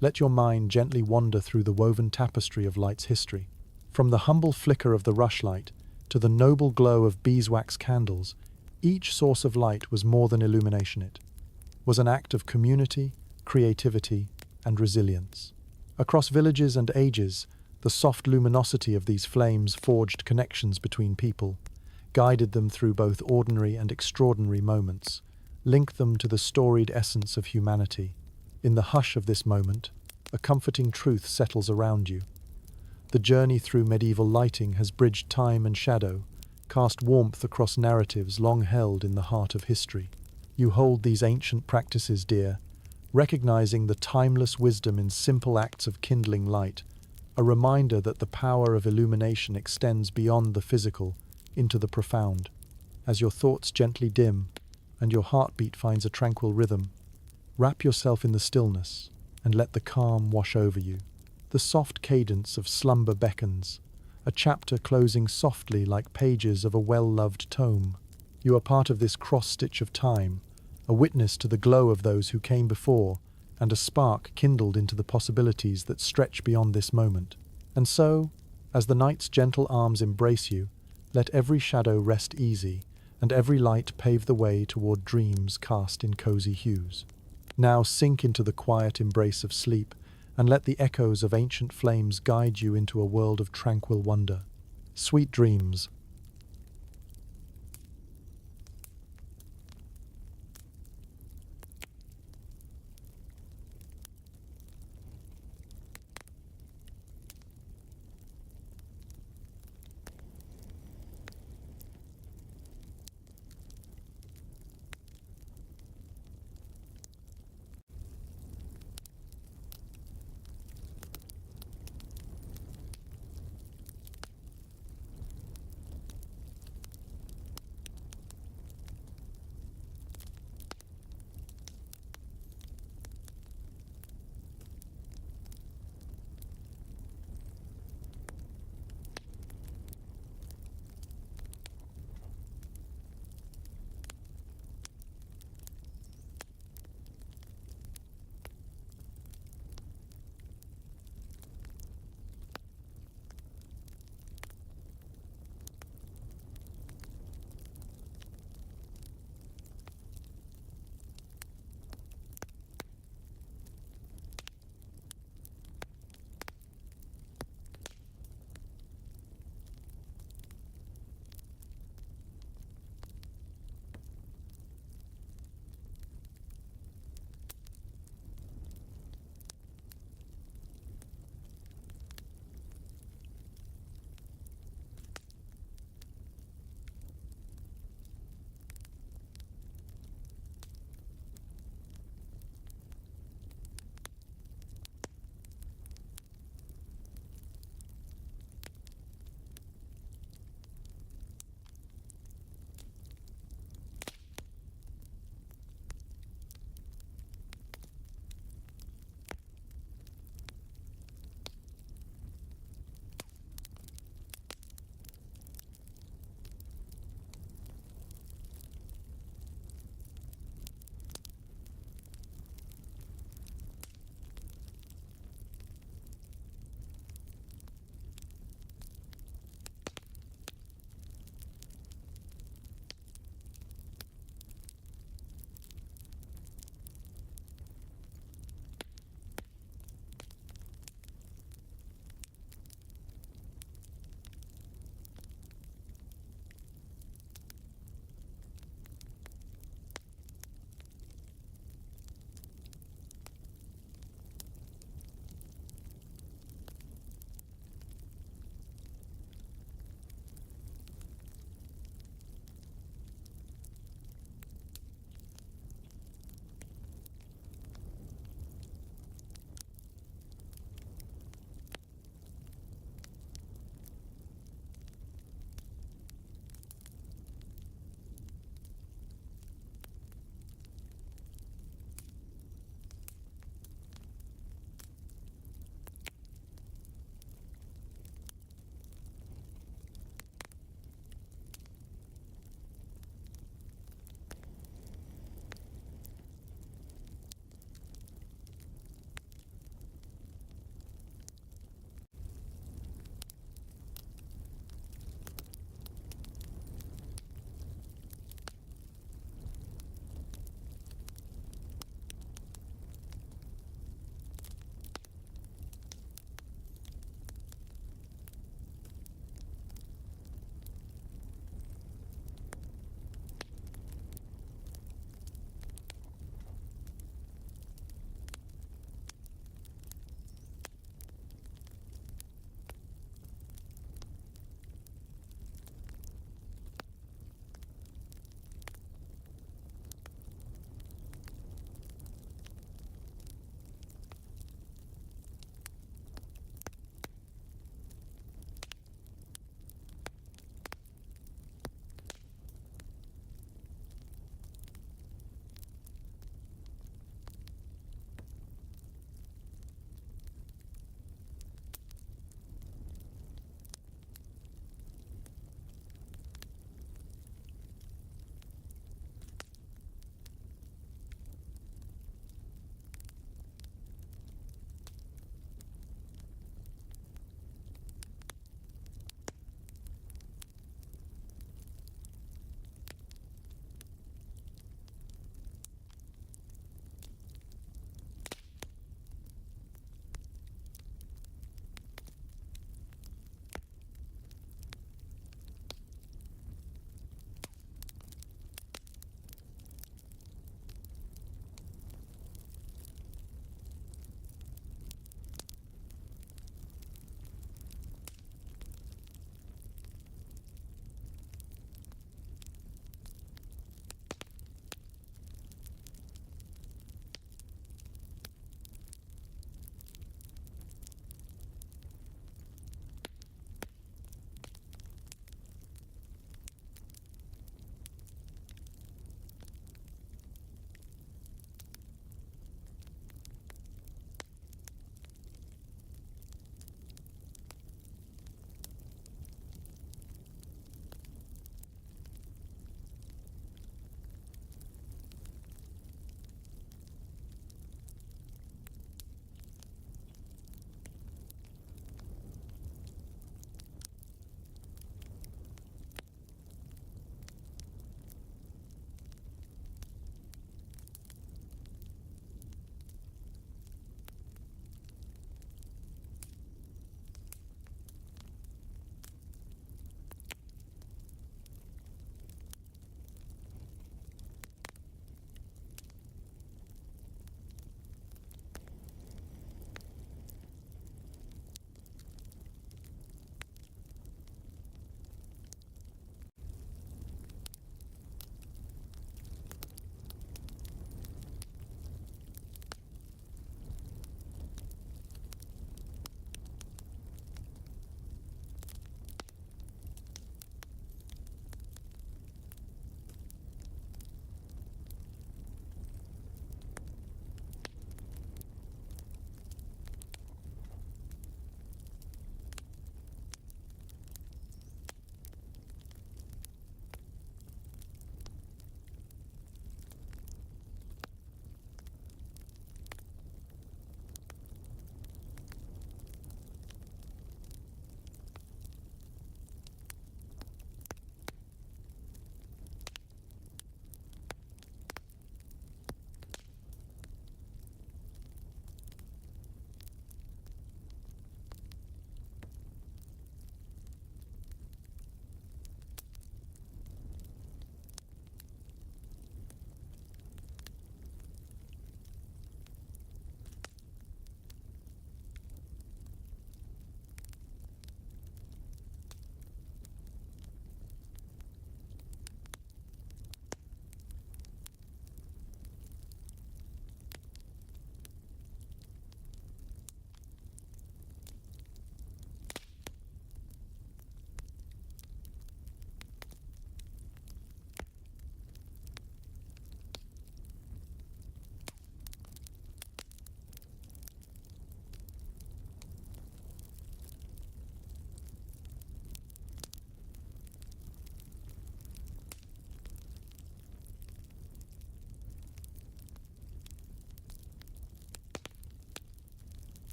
let your mind gently wander through the woven tapestry of light's history. From the humble flicker of the rushlight to the noble glow of beeswax candles, each source of light was more than illumination. It was an act of community, creativity, and resilience. Across villages and ages, the soft luminosity of these flames forged connections between people, guided them through both ordinary and extraordinary moments, linked them to the storied essence of humanity. In the hush of this moment, a comforting truth settles around you. The journey through medieval lighting has bridged time and shadow, cast warmth across narratives long held in the heart of history. You hold these ancient practices dear, recognizing the timeless wisdom in simple acts of kindling light, a reminder that the power of illumination extends beyond the physical into the profound. As your thoughts gently dim and your heartbeat finds a tranquil rhythm, wrap yourself in the stillness and let the calm wash over you. The soft cadence of slumber beckons, a chapter closing softly like pages of a well-loved tome. You are part of this cross-stitch of time, a witness to the glow of those who came before, and a spark kindled into the possibilities that stretch beyond this moment. And so, as the night's gentle arms embrace you, let every shadow rest easy, and every light pave the way toward dreams cast in cozy hues. Now sink into the quiet embrace of sleep, and let the echoes of ancient flames guide you into a world of tranquil wonder. Sweet dreams,